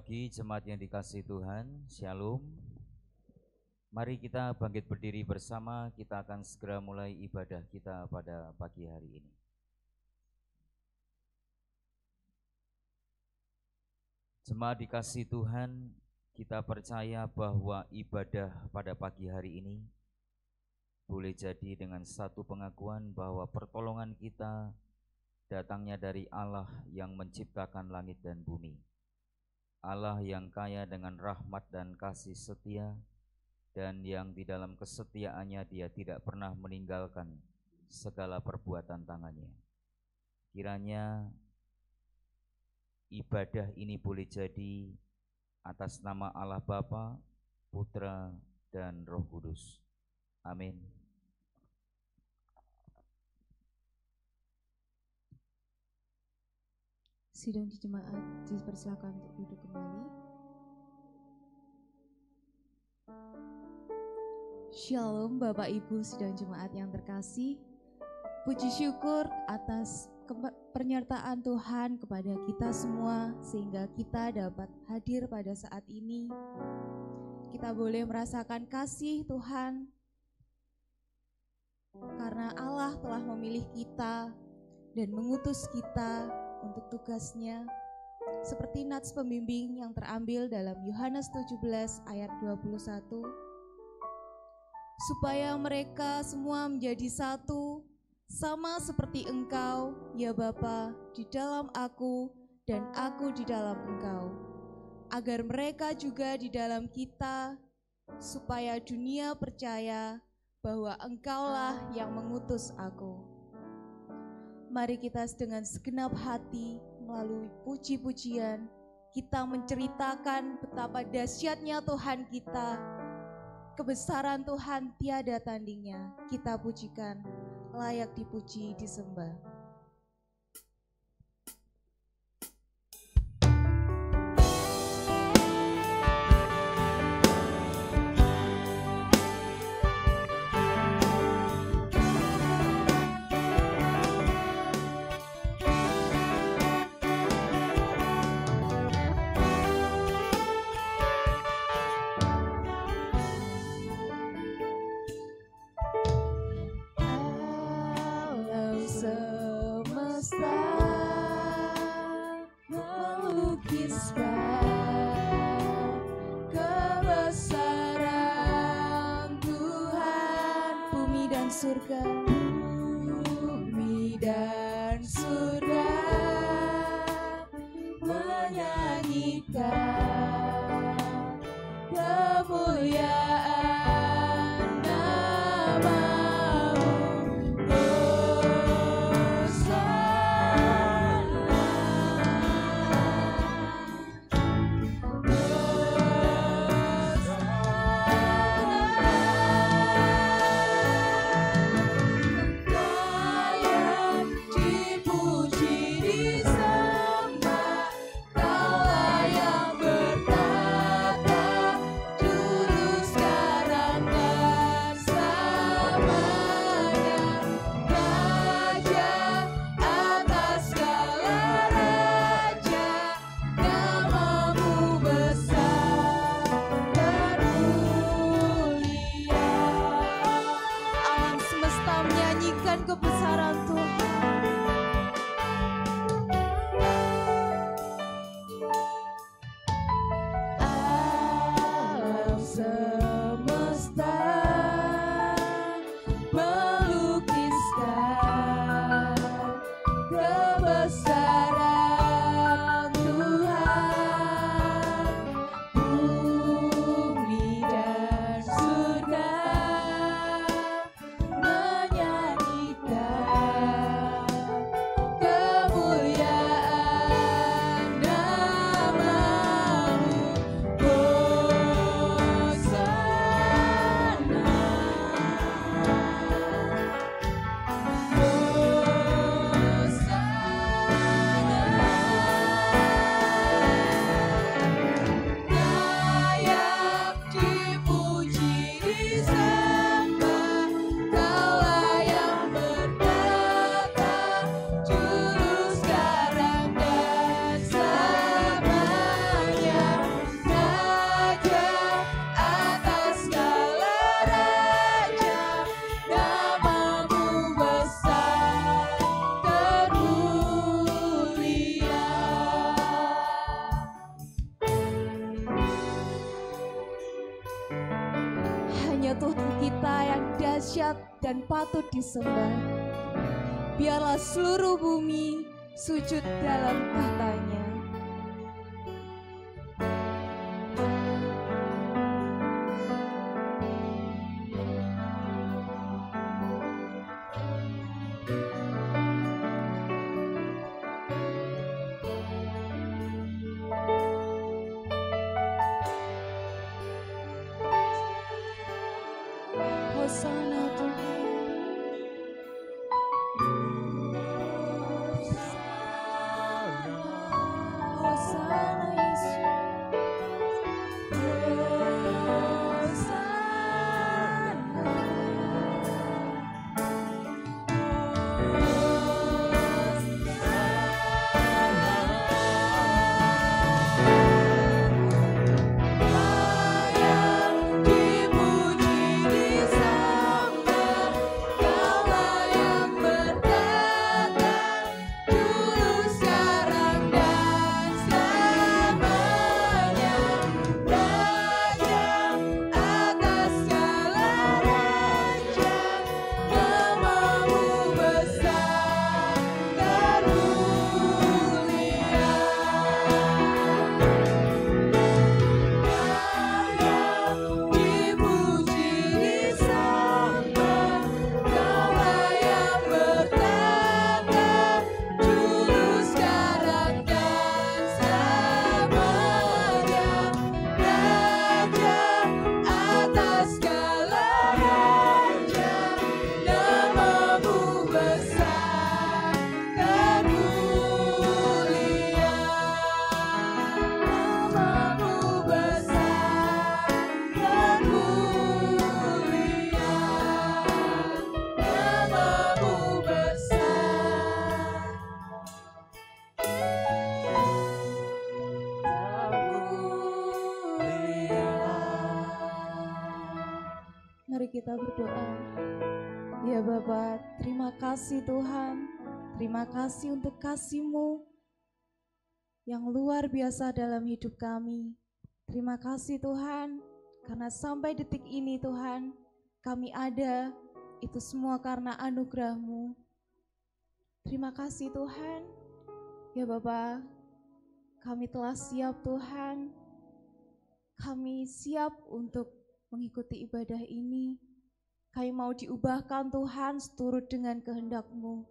pagi jemaat yang dikasihi Tuhan, Shalom. Mari kita bangkit berdiri bersama, kita akan segera mulai ibadah kita pada pagi hari ini. Jemaat dikasihi Tuhan, kita percaya bahwa ibadah pada pagi hari ini boleh jadi dengan satu pengakuan bahwa pertolongan kita datangnya dari Allah yang menciptakan langit dan bumi. Allah yang kaya dengan rahmat dan kasih setia, dan yang di dalam kesetiaannya Dia tidak pernah meninggalkan segala perbuatan tangannya. Kiranya ibadah ini boleh jadi atas nama Allah Bapa, Putra, dan Roh Kudus. Amin. Sidang di jemaat dipersilakan untuk duduk kembali. Shalom Bapak Ibu sidang jemaat yang terkasih. Puji syukur atas penyertaan Tuhan kepada kita semua sehingga kita dapat hadir pada saat ini. Kita boleh merasakan kasih Tuhan karena Allah telah memilih kita dan mengutus kita untuk tugasnya, seperti nats pembimbing yang terambil dalam Yohanes 17 ayat 21, supaya mereka semua menjadi satu, sama seperti Engkau, ya Bapa, di dalam aku dan aku di dalam Engkau, agar mereka juga di dalam kita, supaya dunia percaya bahwa Engkaulah yang mengutus aku. Mari kita dengan segenap hati melalui puji-pujian kita menceritakan betapa dahsyatnya Tuhan kita, kebesaran Tuhan tiada tandingnya. Kita pujikan, layak dipuji, disembah. Surga, bumi dan surga menyanyikan kemuliaan nama-Mu, Hosana. Tuhan kita yang dahsyat dan patut disembah. Biarlah seluruh bumi sujud dalam katanya. Hosana Tuhan. Hosana Yesus. Mari kita berdoa. Ya Bapa, terima kasih Tuhan. Terima kasih untuk kasih-Mu yang luar biasa dalam hidup kami. Terima kasih Tuhan, karena sampai detik ini Tuhan, kami ada, itu semua karena anugerah-Mu. Terima kasih Tuhan. Ya Bapa, kami telah siap Tuhan. Kami siap untuk mengikuti ibadah ini. Kami mau diubahkan Tuhan seturut dengan kehendak-Mu.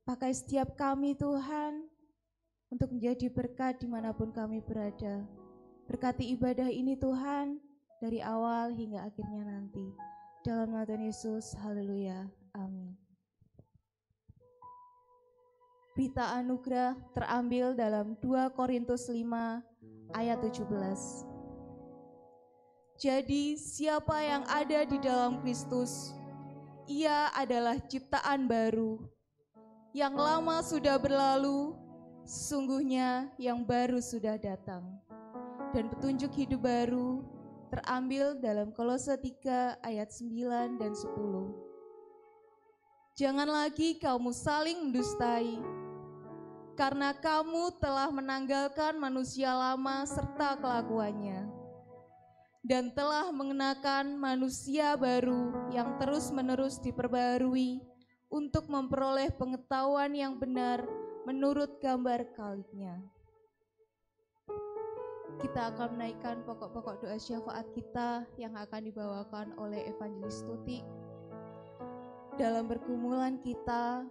Pakai setiap kami Tuhan untuk menjadi berkat dimanapun kami berada. Berkati ibadah ini Tuhan dari awal hingga akhirnya nanti. Dalam nama Tuhan Yesus, haleluya, amin. Berita anugerah terambil dalam 2 Korintus 5 ayat 17. Jadi siapa yang ada di dalam Kristus, ia adalah ciptaan baru. Yang lama sudah berlalu, sesungguhnya yang baru sudah datang. Dan petunjuk hidup baru terambil dalam Kolose 3 ayat 9 dan 10. Jangan lagi kamu saling mendustai, karena kamu telah menanggalkan manusia lama serta kelakuannya, dan telah mengenakan manusia baru yang terus-menerus diperbarui untuk memperoleh pengetahuan yang benar menurut gambar Khalqnya. Kita akan menaikkan pokok-pokok doa syafaat kita yang akan dibawakan oleh Evangelis Tuti. Dalam pergumulan kita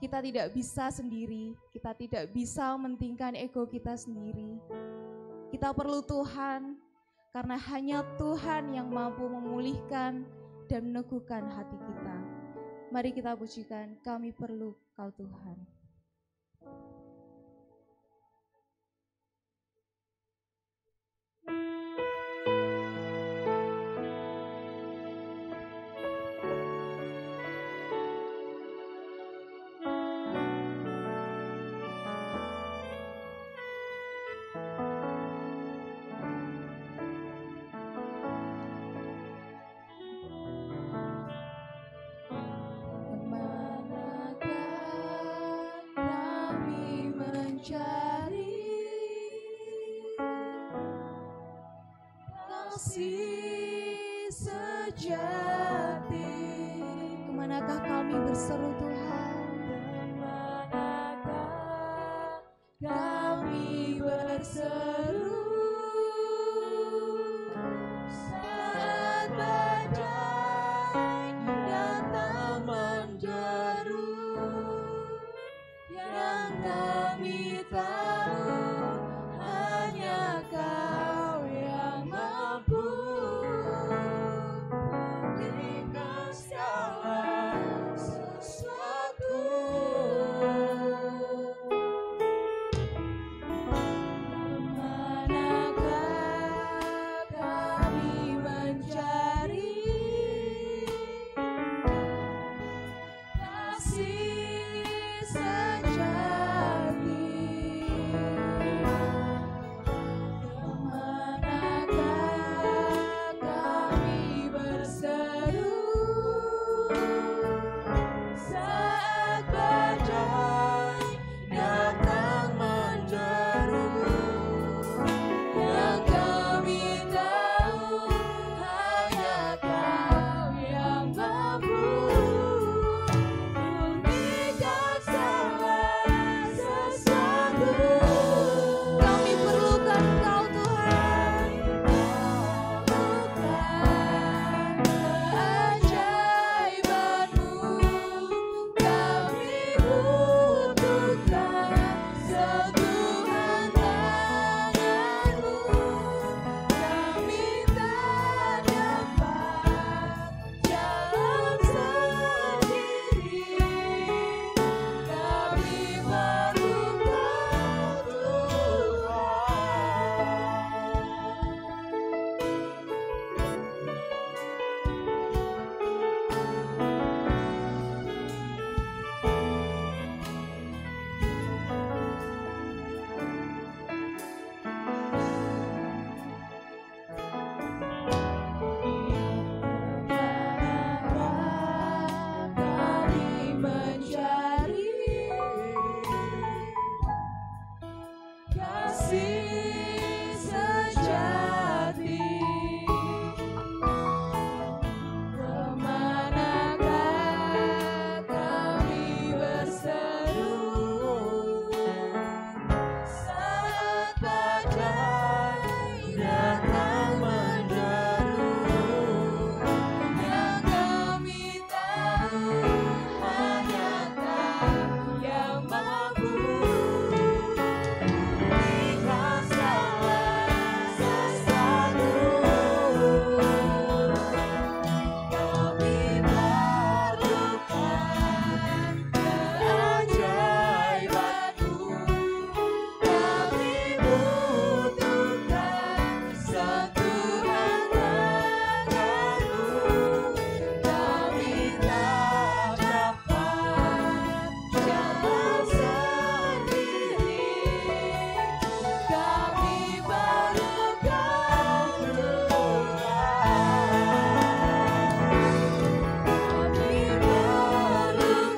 tidak bisa sendiri, kita tidak bisa mementingkan ego kita sendiri. Kita perlu Tuhan, karena hanya Tuhan yang mampu memulihkan dan meneguhkan hati kita. Mari kita pujikan, kami perlu Kau Tuhan. Kasih sejati. Kemanakah kami berseru Tuhan? Kemanakah kami berseru saat badai datang menjeru, yang kami tahu hanya Kau yang mampu pulihkan segala sesuatu. Kemanakah kami mencari kasih sejati? Kemanakah kami berseru saat badai datang menjeru, yang kami tahu hanya Kau yang mampu pulihkan segala sesuatu. Kami perlukan Engkau Tuhan. Perlukan keajaiban-Mu, kami butuhkan sentuhan tangan-Mu. Kami tak dapat jalan sendiri, kami perlu Kau kami mencari kasih sejati. Kemanakah kami berseru saat badai datang menjeru, yang kami tahu hanya Kau yang mampu pulihkan segala sesuatu. Kami perlukan keajaiban-Mu, kami butuhkan sentuhan tangan-Mu. Kami tak dapat jalan sendiri, kami perlu Kau Tuhan. Kami perlukan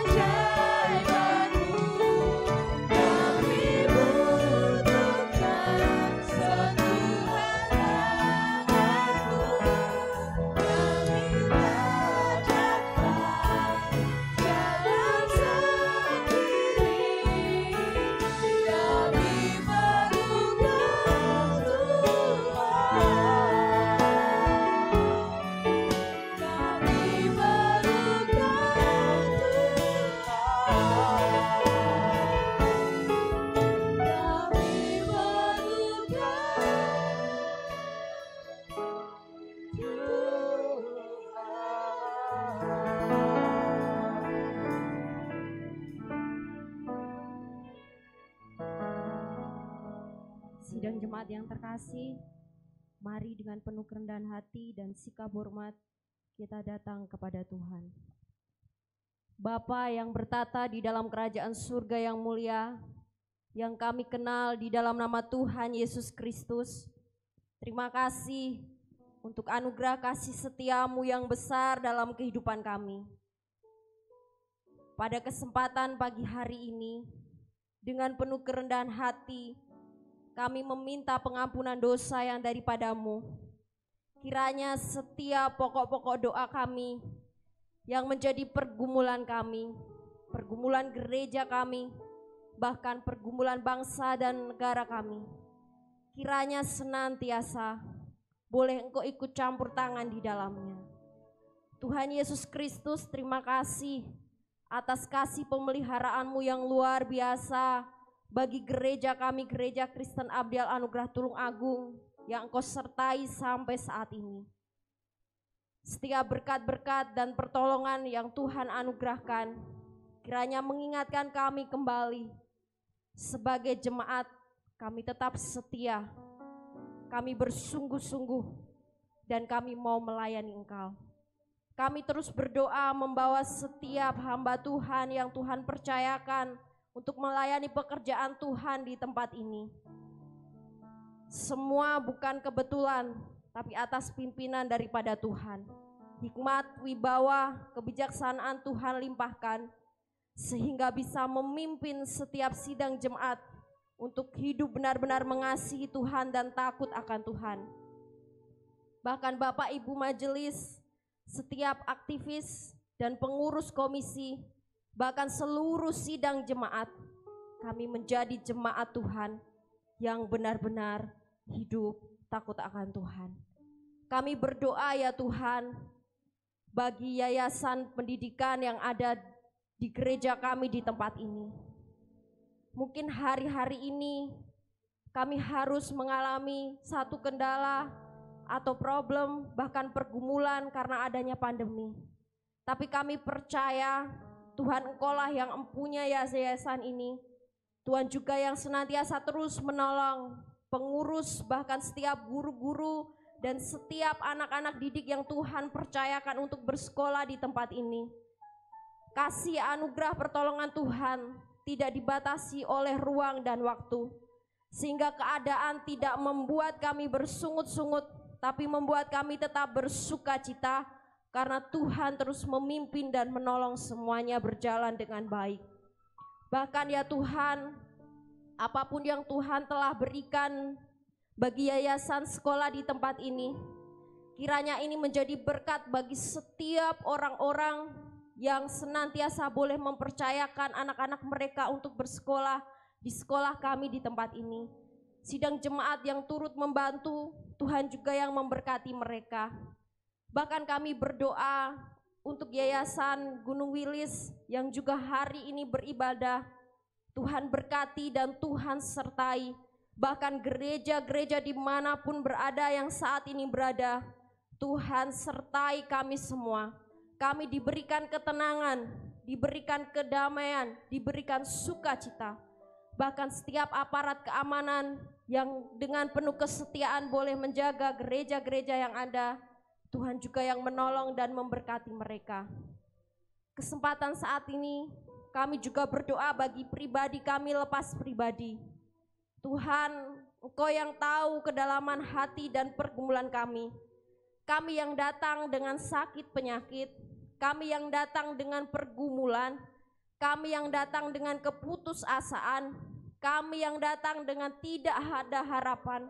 keajaiban-Mu, kami butuhkan sentuhan tangan-Mu. Kami tak dapat jalan sendiri, kami perlu Kau Tuhan. Kami perlu Sidang jemaat yang terkasih, mari dengan penuh kerendahan hati dan sikap hormat kita datang kepada Tuhan. Bapa yang bertata di dalam kerajaan surga yang mulia, yang kami kenal di dalam nama Tuhan Yesus Kristus, terima kasih untuk anugerah kasih setia-Mu yang besar dalam kehidupan kami. Pada kesempatan pagi hari ini, dengan penuh kerendahan hati, kami meminta pengampunan dosa yang daripada-Mu. kiranya setiap pokok-pokok doa kami yang menjadi pergumulan kami, pergumulan gereja kami, bahkan pergumulan bangsa dan negara kami, kiranya senantiasa boleh Engkau ikut campur tangan di dalamnya. Tuhan Yesus Kristus, terima kasih atas kasih pemeliharaanmu yang luar biasa bagi gereja kami, Gereja Kristen Abdial Anugerah Tulung Agung, yang Engkau sertai sampai saat ini. Setiap berkat-berkat dan pertolongan yang Tuhan anugerahkan, kiranya mengingatkan kami kembali sebagai jemaat, kami tetap setia, kami bersungguh-sungguh, dan kami mau melayani Engkau. Kami terus berdoa membawa setiap hamba Tuhan yang Tuhan percayakan untuk melayani pekerjaan Tuhan di tempat ini. Semua bukan kebetulan, tapi atas pimpinan daripada Tuhan. Hikmat, wibawa, kebijaksanaan Tuhan limpahkan, sehingga bisa memimpin setiap sidang jemaat untuk hidup benar-benar mengasihi Tuhan dan takut akan Tuhan. Bahkan Bapak Ibu Majelis, setiap aktivis dan pengurus komisi, bahkan seluruh sidang jemaat, kami menjadi jemaat Tuhan yang benar-benar hidup takut akan Tuhan. Kami berdoa ya Tuhan, bagi yayasan pendidikan yang ada di gereja kami di tempat ini. Mungkin hari-hari ini kami harus mengalami satu kendala atau problem, bahkan pergumulan karena adanya pandemi. Tapi kami percaya Tuhan Engkaulah yang mempunyai yayasan ini. Tuhan juga yang senantiasa terus menolong pengurus, bahkan setiap guru-guru dan setiap anak-anak didik yang Tuhan percayakan untuk bersekolah di tempat ini. Kasih anugerah pertolongan Tuhan tidak dibatasi oleh ruang dan waktu, sehingga keadaan tidak membuat kami bersungut-sungut, tapi membuat kami tetap bersuka cita karena Tuhan terus memimpin dan menolong semuanya berjalan dengan baik. Bahkan ya Tuhan, apapun yang Tuhan telah berikan bagi yayasan sekolah di tempat ini, kiranya ini menjadi berkat bagi setiap orang-orang yang senantiasa boleh mempercayakan anak-anak mereka untuk bersekolah di sekolah kami di tempat ini. Sidang jemaat yang turut membantu, Tuhan juga yang memberkati mereka. Bahkan kami berdoa untuk Yayasan Gunung Wilis yang juga hari ini beribadah. Tuhan berkati dan Tuhan sertai. Bahkan gereja-gereja dimanapun berada yang saat ini berada, Tuhan sertai kami semua. Kami diberikan ketenangan, diberikan kedamaian, diberikan sukacita. Bahkan setiap aparat keamanan yang dengan penuh kesetiaan boleh menjaga gereja-gereja yang ada, Tuhan juga yang menolong dan memberkati mereka. Kesempatan saat ini kami juga berdoa bagi pribadi kami lepas pribadi. Tuhan, Engkau yang tahu kedalaman hati dan pergumulan kami. Kami yang datang dengan sakit penyakit, kami yang datang dengan pergumulan, kami yang datang dengan keputusasaan, kami yang datang dengan tidak ada harapan.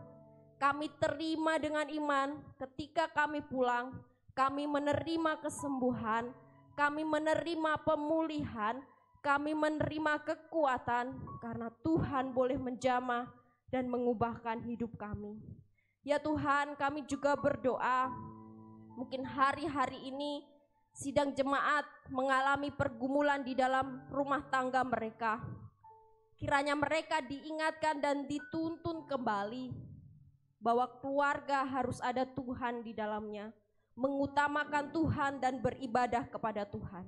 Kami terima dengan iman ketika kami pulang, kami menerima kesembuhan, kami menerima pemulihan, kami menerima kekuatan karena Tuhan boleh menjamah dan mengubahkan hidup kami. Ya Tuhan, kami juga berdoa, mungkin hari-hari ini sidang jemaat mengalami pergumulan di dalam rumah tangga mereka. Kiranya mereka diingatkan dan dituntun kembali bahwa keluarga harus ada Tuhan di dalamnya, mengutamakan Tuhan dan beribadah kepada Tuhan.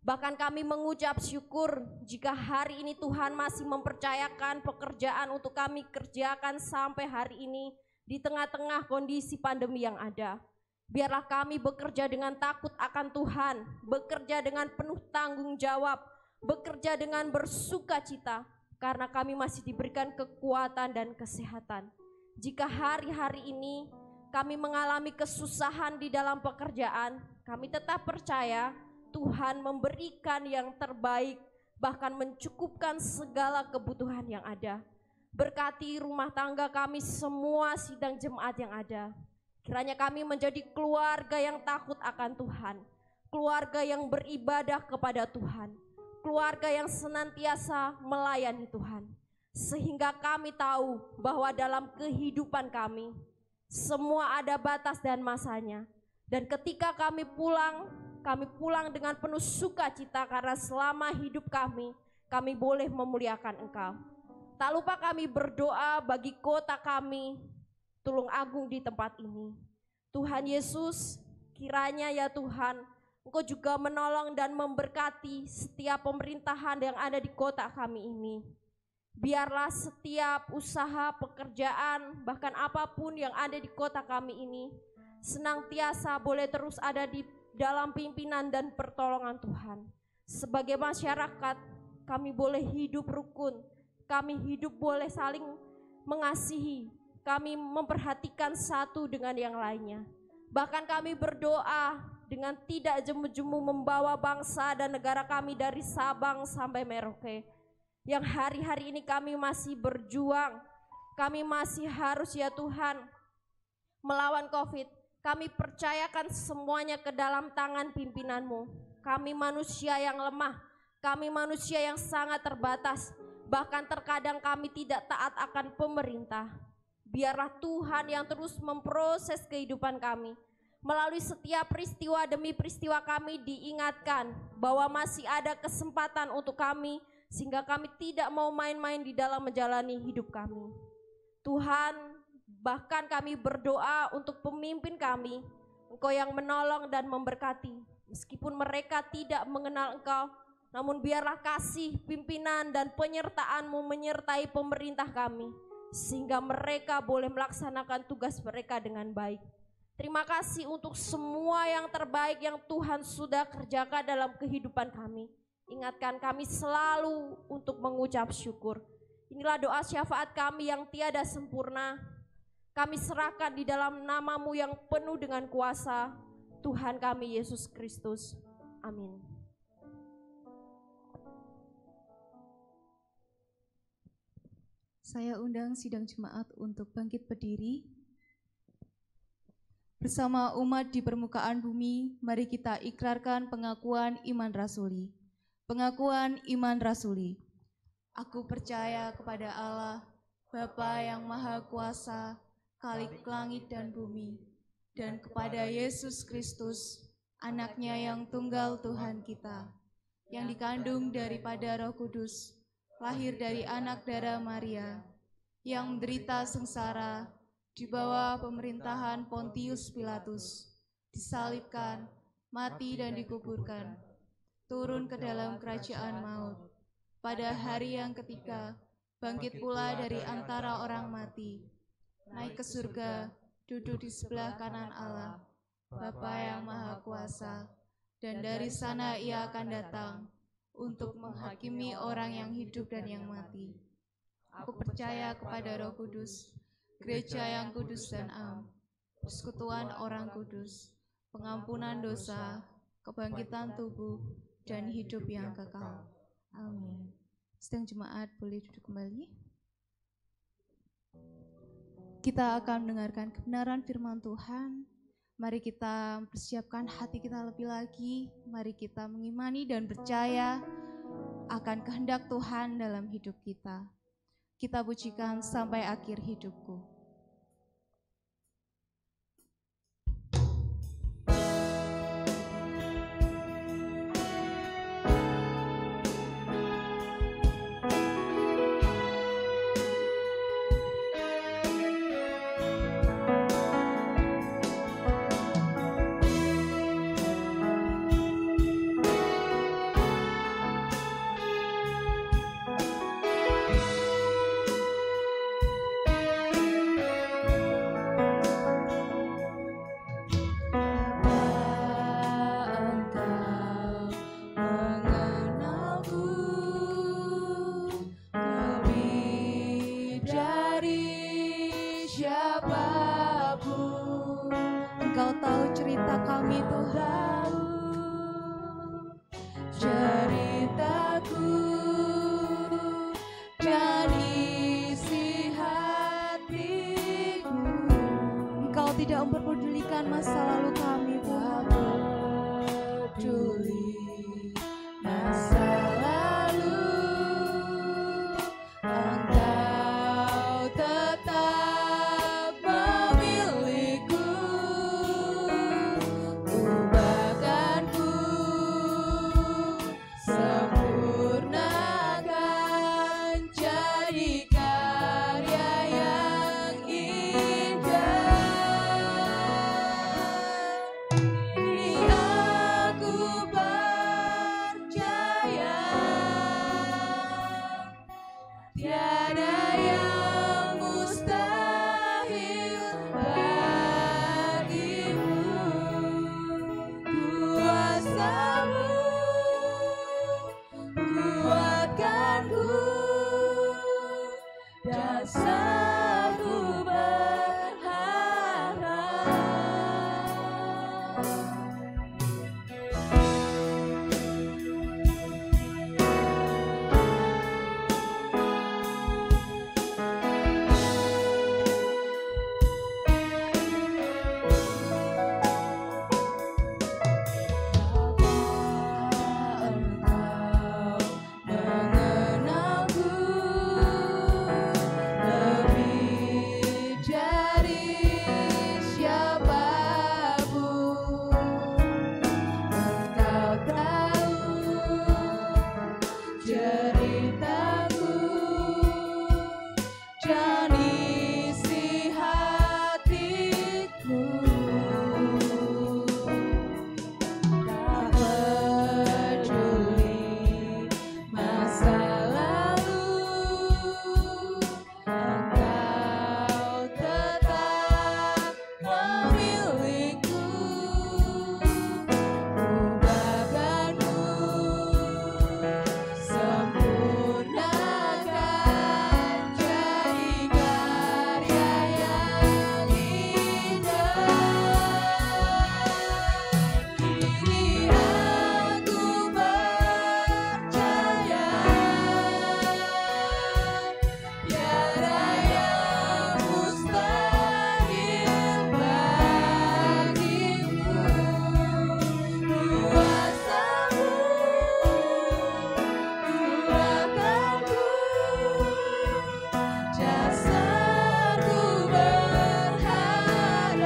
Bahkan kami mengucap syukur jika hari ini Tuhan masih mempercayakan pekerjaan untuk kami kerjakan sampai hari ini di tengah-tengah kondisi pandemi yang ada. Biarlah kami bekerja dengan takut akan Tuhan, bekerja dengan penuh tanggung jawab, bekerja dengan bersuka cita, karena kami masih diberikan kekuatan dan kesehatan. Jika hari-hari ini kami mengalami kesusahan di dalam pekerjaan, kami tetap percaya Tuhan memberikan yang terbaik, bahkan mencukupkan segala kebutuhan yang ada. Berkati rumah tangga kami semua sidang jemaat yang ada. Kiranya kami menjadi keluarga yang takut akan Tuhan, keluarga yang beribadah kepada Tuhan, keluarga yang senantiasa melayani Tuhan. Sehingga kami tahu bahwa dalam kehidupan kami semua ada batas dan masanya. Dan ketika kami pulang dengan penuh sukacita karena selama hidup kami boleh memuliakan Engkau. Tak lupa kami berdoa bagi kota kami, Tulung Agung di tempat ini. Tuhan Yesus, kiranya ya Tuhan, Engkau juga menolong dan memberkati setiap pemerintahan yang ada di kota kami ini. Biarlah setiap usaha, pekerjaan, bahkan apapun yang ada di kota kami ini senantiasa boleh terus ada di dalam pimpinan dan pertolongan Tuhan. Sebagai masyarakat, kami boleh hidup rukun, kami hidup boleh saling mengasihi, kami memperhatikan satu dengan yang lainnya. Bahkan kami berdoa dengan tidak jemu-jemu membawa bangsa dan negara kami dari Sabang sampai Merauke. Yang hari-hari ini kami masih berjuang, kami masih harus ya Tuhan melawan COVID. Kami percayakan semuanya ke dalam tangan pimpinan-Mu. Kami manusia yang lemah, kami manusia yang sangat terbatas. Bahkan terkadang kami tidak taat akan pemerintah. Biarlah Tuhan yang terus memproses kehidupan kami. Melalui setiap peristiwa demi peristiwa kami diingatkan bahwa masih ada kesempatan untuk kami, sehingga kami tidak mau main-main di dalam menjalani hidup kami. Tuhan, bahkan kami berdoa untuk pemimpin kami, Engkau yang menolong dan memberkati. Meskipun mereka tidak mengenal Engkau, namun biarlah kasih pimpinan dan penyertaan-Mu menyertai pemerintah kami, sehingga mereka boleh melaksanakan tugas mereka dengan baik. Terima kasih untuk semua yang terbaik yang Tuhan sudah kerjakan dalam kehidupan kami. Ingatkan kami selalu untuk mengucap syukur. Inilah doa syafaat kami yang tiada sempurna. Kami serahkan di dalam nama-Mu yang penuh dengan kuasa, Tuhan kami Yesus Kristus. Amin. Saya undang sidang jemaat untuk bangkit berdiri. Bersama umat di permukaan bumi, mari kita ikrarkan pengakuan iman rasuli. Pengakuan iman rasuli. Aku percaya kepada Allah, Bapa yang Maha Kuasa, Khalik langit dan bumi, dan kepada Yesus Kristus, Anak-Nya yang tunggal Tuhan kita, yang dikandung daripada Roh Kudus, lahir dari anak darah Maria, yang menderita sengsara di bawah pemerintahan Pontius Pilatus, disalibkan, mati dan dikuburkan, turun ke dalam kerajaan maut. Pada hari yang ketiga, bangkit pula dari antara orang mati, naik ke surga, duduk di sebelah kanan Allah, Bapa yang Maha Kuasa, dan dari sana Ia akan datang untuk menghakimi orang yang hidup dan yang mati. Aku percaya kepada Roh Kudus, gereja yang kudus dan am, persekutuan orang kudus, pengampunan dosa, kebangkitan tubuh, dan hidup yang kekal. Amin. Sedang jemaat boleh duduk kembali. Kita akan mendengarkan kebenaran firman Tuhan. Mari kita persiapkan hati kita lebih lagi. Mari kita mengimani dan percaya akan kehendak Tuhan dalam hidup kita. Kita pujikan sampai akhir hidupku. Engkau tahu cerita kami Tuhan, ceritaku dan isi hatiku. Engkau tidak memperpedulikan masa lalu kami, Tuhan. peduli masa lalu, Engkau tetap memilihku. Ubahkanku, sempurnakan jadi karya yang indah. Ini aku percaya, tiada yang mustahil bagimu. Kuasamu kuatkanku, dasarku berharap. Engkau mengenalku lebih dari siapapun. Engkau tahu ceritaku dan isi hatiku. Tak peduli masa lalu, Engkau tetap memilihku. Ubahkanku, sempurnakan jadi karya yang indah. Kini aku percaya, tiada yang mustahil bagimu. Kuasamu kuatkanku, dasarku berharap.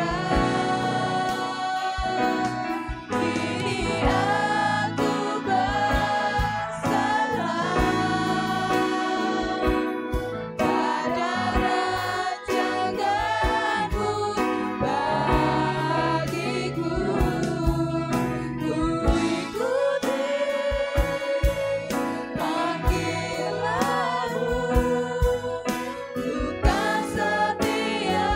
Kini aku berserah pada rancanganmu bagiku. Ku ikuti panggilanmu, ku kan setia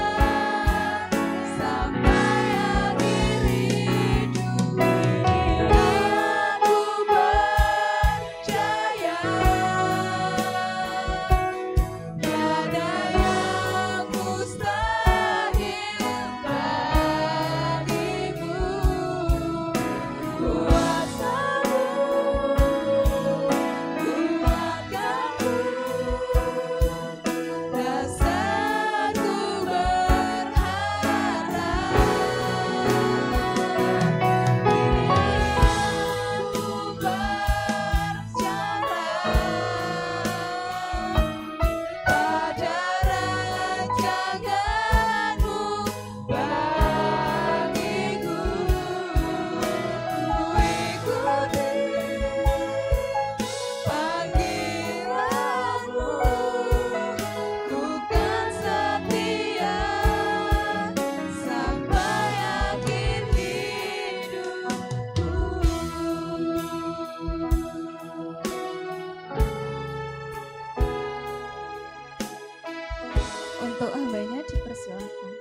sampai akhir hidup. Aku percaya, tiada yang mustahil bagimu. Kuasamu kuatkanku, dasarku berharap. Kini aku berserah pada rancanganmu bagiku. Ku ikuti panggilanmu, ku kan setia sampai akhir hidupku. Untuk hambanya dipersilakan.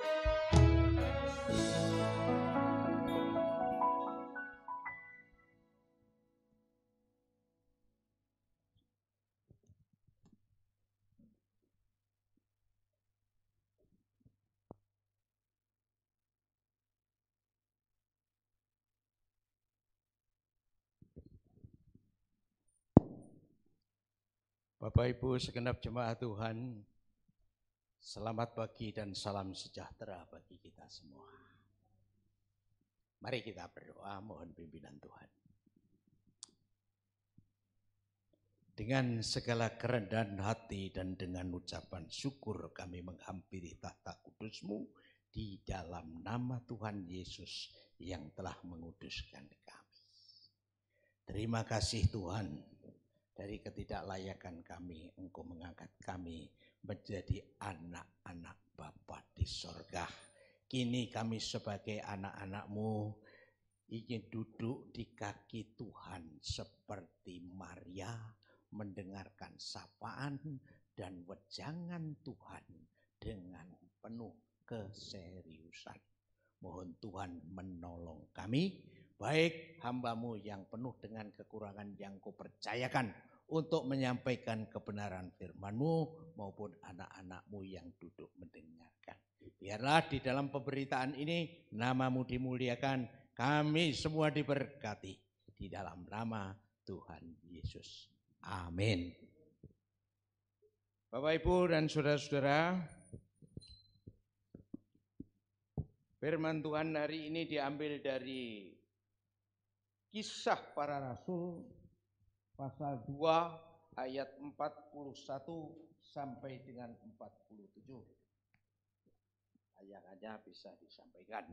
Bapak Ibu segenap jemaat Tuhan, Selamat pagi dan salam sejahtera bagi kita semua. Mari kita berdoa mohon pimpinan Tuhan. Dengan segala kerendahan hati dan dengan ucapan syukur kami menghampiri tahta kudus-Mu di dalam nama Tuhan Yesus yang telah menguduskan kami. Terima kasih Tuhan, dari ketidaklayakan kami Engkau mengangkat kami menjadi anak-anak Bapa di sorga. Kini kami sebagai anak-anak-Mu ingin duduk di kaki Tuhan seperti Maria, mendengarkan sapaan dan wejangan Tuhan dengan penuh keseriusan. Mohon Tuhan menolong kami, baik hamba-Mu yang penuh dengan kekurangan yang Kau percayakan untuk menyampaikan kebenaran firman-Mu maupun anak-anak-Mu yang duduk mendengarkan. Biarlah di dalam pemberitaan ini nama-Mu dimuliakan, kami semua diberkati di dalam nama Tuhan Yesus. Amin. Bapak, Ibu, dan saudara-saudara, firman Tuhan hari ini diambil dari Kisah Para Rasul pasal 2 ayat 41 sampai dengan 47. Ayat-ayatnya bisa disampaikan.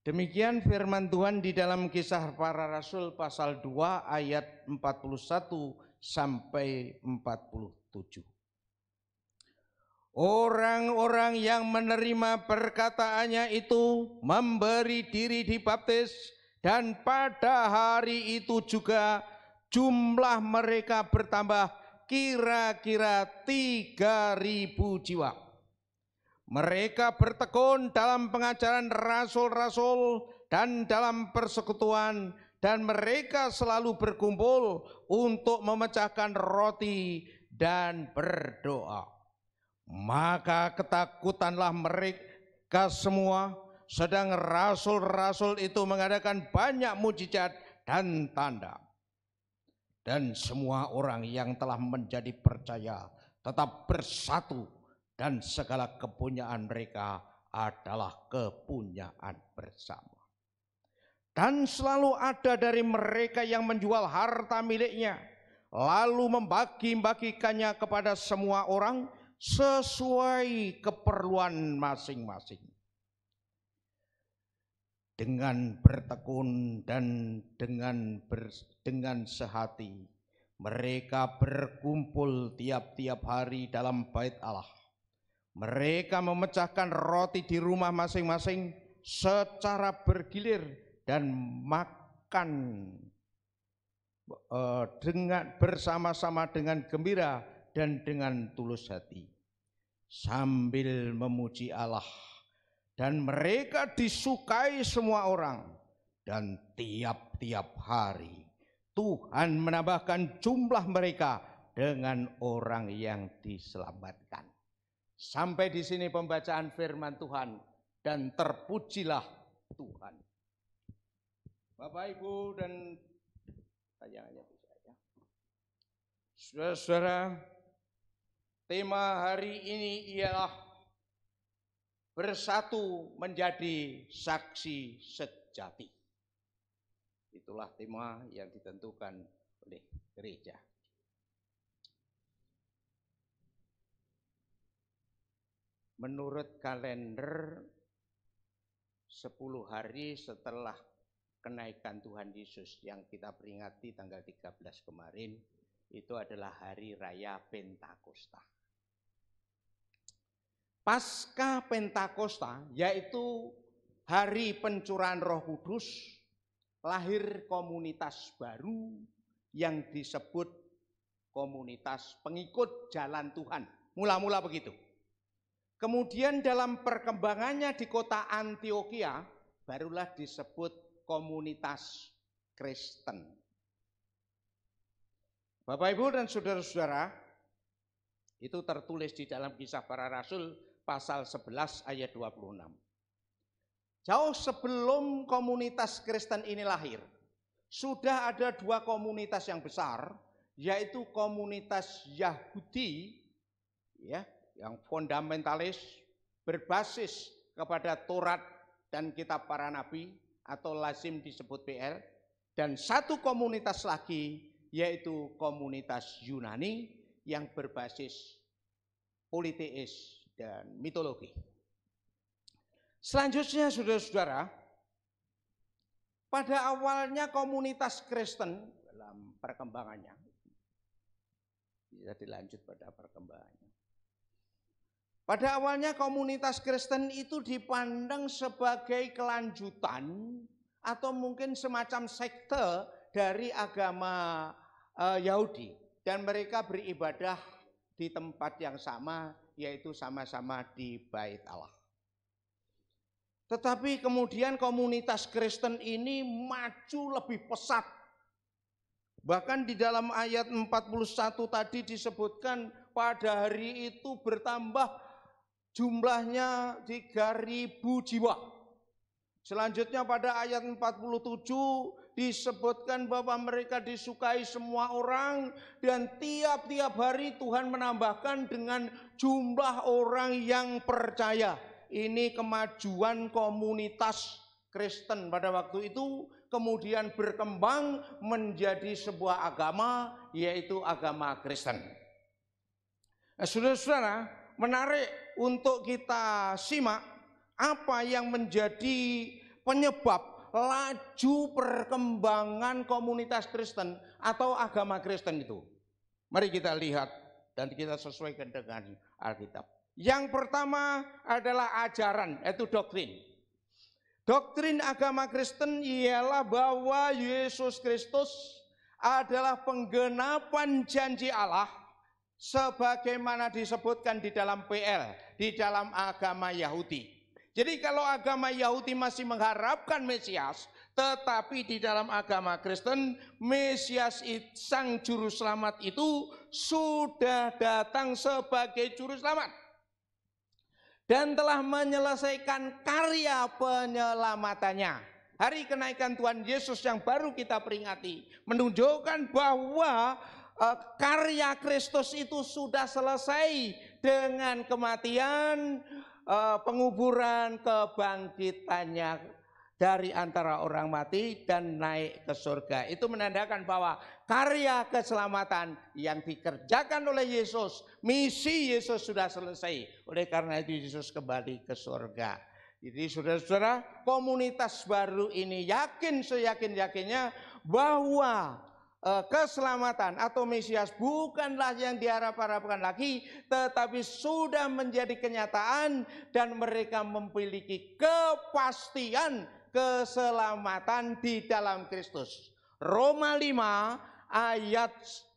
Demikian firman Tuhan di dalam Kisah Para Rasul pasal 2 ayat 41 sampai 47. Orang-orang yang menerima perkataannya itu memberi diri dibaptis, dan pada hari itu juga jumlah mereka bertambah kira-kira 3.000 jiwa. Mereka bertekun dalam pengajaran rasul-rasul dan dalam persekutuan, dan mereka selalu berkumpul untuk memecahkan roti dan berdoa. Maka ketakutanlah mereka semua, sedang rasul-rasul itu mengadakan banyak mujizat dan tanda. Dan semua orang yang telah menjadi percaya tetap bersatu, dan segala kepunyaan mereka adalah kepunyaan bersama. Dan selalu ada dari mereka yang menjual harta miliknya, lalu membagi-bagikannya kepada semua orang sesuai keperluan masing-masing. Dengan bertekun dan dengan sehati, mereka berkumpul tiap-tiap hari dalam bait Allah. Mereka memecahkan roti di rumah masing-masing secara bergilir dan makan bersama-sama dengan gembira dan dengan tulus hati, sambil memuji Allah. Dan mereka disukai semua orang, dan tiap-tiap hari Tuhan menambahkan jumlah mereka dengan orang yang diselamatkan. Sampai di sini pembacaan firman Tuhan, dan terpujilah Tuhan. Bapak, Ibu, dan tayangannya bisa ya. Saudara-saudara, tema hari ini ialah bersatu menjadi saksi sejati. Itulah tema yang ditentukan oleh gereja. Menurut kalender 10 hari setelah kenaikan Tuhan Yesus yang kita peringati tanggal 13 kemarin, itu adalah hari raya Pentakosta. Pasca Pentakosta, yaitu hari pencurahan Roh Kudus, lahir komunitas baru yang disebut komunitas pengikut jalan Tuhan. Mula-mula begitu. Kemudian dalam perkembangannya di kota Antioquia, barulah disebut komunitas Kristen. Bapak, Ibu, dan saudara-saudara, itu tertulis di dalam Kisah Para Rasul pasal 11 ayat 26. Jauh sebelum komunitas Kristen ini lahir, sudah ada dua komunitas yang besar, yaitu komunitas Yahudi, ya, yang fundamentalis, berbasis kepada Taurat dan kitab para nabi atau lazim disebut PL, dan satu komunitas lagi yaitu komunitas Yunani yang berbasis politeis dan mitologi. Selanjutnya saudara-saudara, pada awalnya komunitas Kristen dalam perkembangannya, bisa dilanjut pada perkembangannya. Pada awalnya komunitas Kristen itu dipandang sebagai kelanjutan atau mungkin semacam sekte dari agama Yahudi. Dan mereka beribadah di tempat yang sama, yaitu sama-sama di Bait Allah. Tetapi kemudian komunitas Kristen ini maju lebih pesat. Bahkan di dalam ayat 41 tadi disebutkan pada hari itu bertambah jumlahnya 3.000 jiwa. Selanjutnya pada ayat 47 disebutkan bahwa mereka disukai semua orang dan tiap-tiap hari Tuhan menambahkan dengan jumlah orang yang percaya. Ini kemajuan komunitas Kristen pada waktu itu kemudian berkembang menjadi sebuah agama, yaitu agama Kristen. Nah, saudara-saudara, menarik untuk kita simak apa yang menjadi penyebab laju perkembangan komunitas Kristen atau agama Kristen itu. Mari kita lihat dan kita sesuaikan dengan Alkitab. Yang pertama adalah ajaran, yaitu doktrin. Doktrin agama Kristen ialah bahwa Yesus Kristus adalah penggenapan janji Allah sebagaimana disebutkan di dalam PL, di dalam agama Yahudi. Jadi kalau agama Yahudi masih mengharapkan Mesias, tetapi di dalam agama Kristen, Mesias sang juru selamat itu sudah datang sebagai juru selamat dan telah menyelesaikan karya penyelamatannya. Hari kenaikan Tuhan Yesus yang baru kita peringati menunjukkan bahwa karya Kristus itu sudah selesai dengan kematian, penguburan, kebangkitannya dari antara orang mati dan naik ke surga. Itu menandakan bahwa karya keselamatan yang dikerjakan oleh Yesus, misi Yesus sudah selesai. Oleh karena itu Yesus kembali ke surga. Jadi saudara-saudara, komunitas baru ini yakin seyakin-yakinnya bahwa keselamatan atau Mesias bukanlah yang diharap-harapkan lagi, tetapi sudah menjadi kenyataan dan mereka memiliki kepastian keselamatan di dalam Kristus. Roma 5 ayat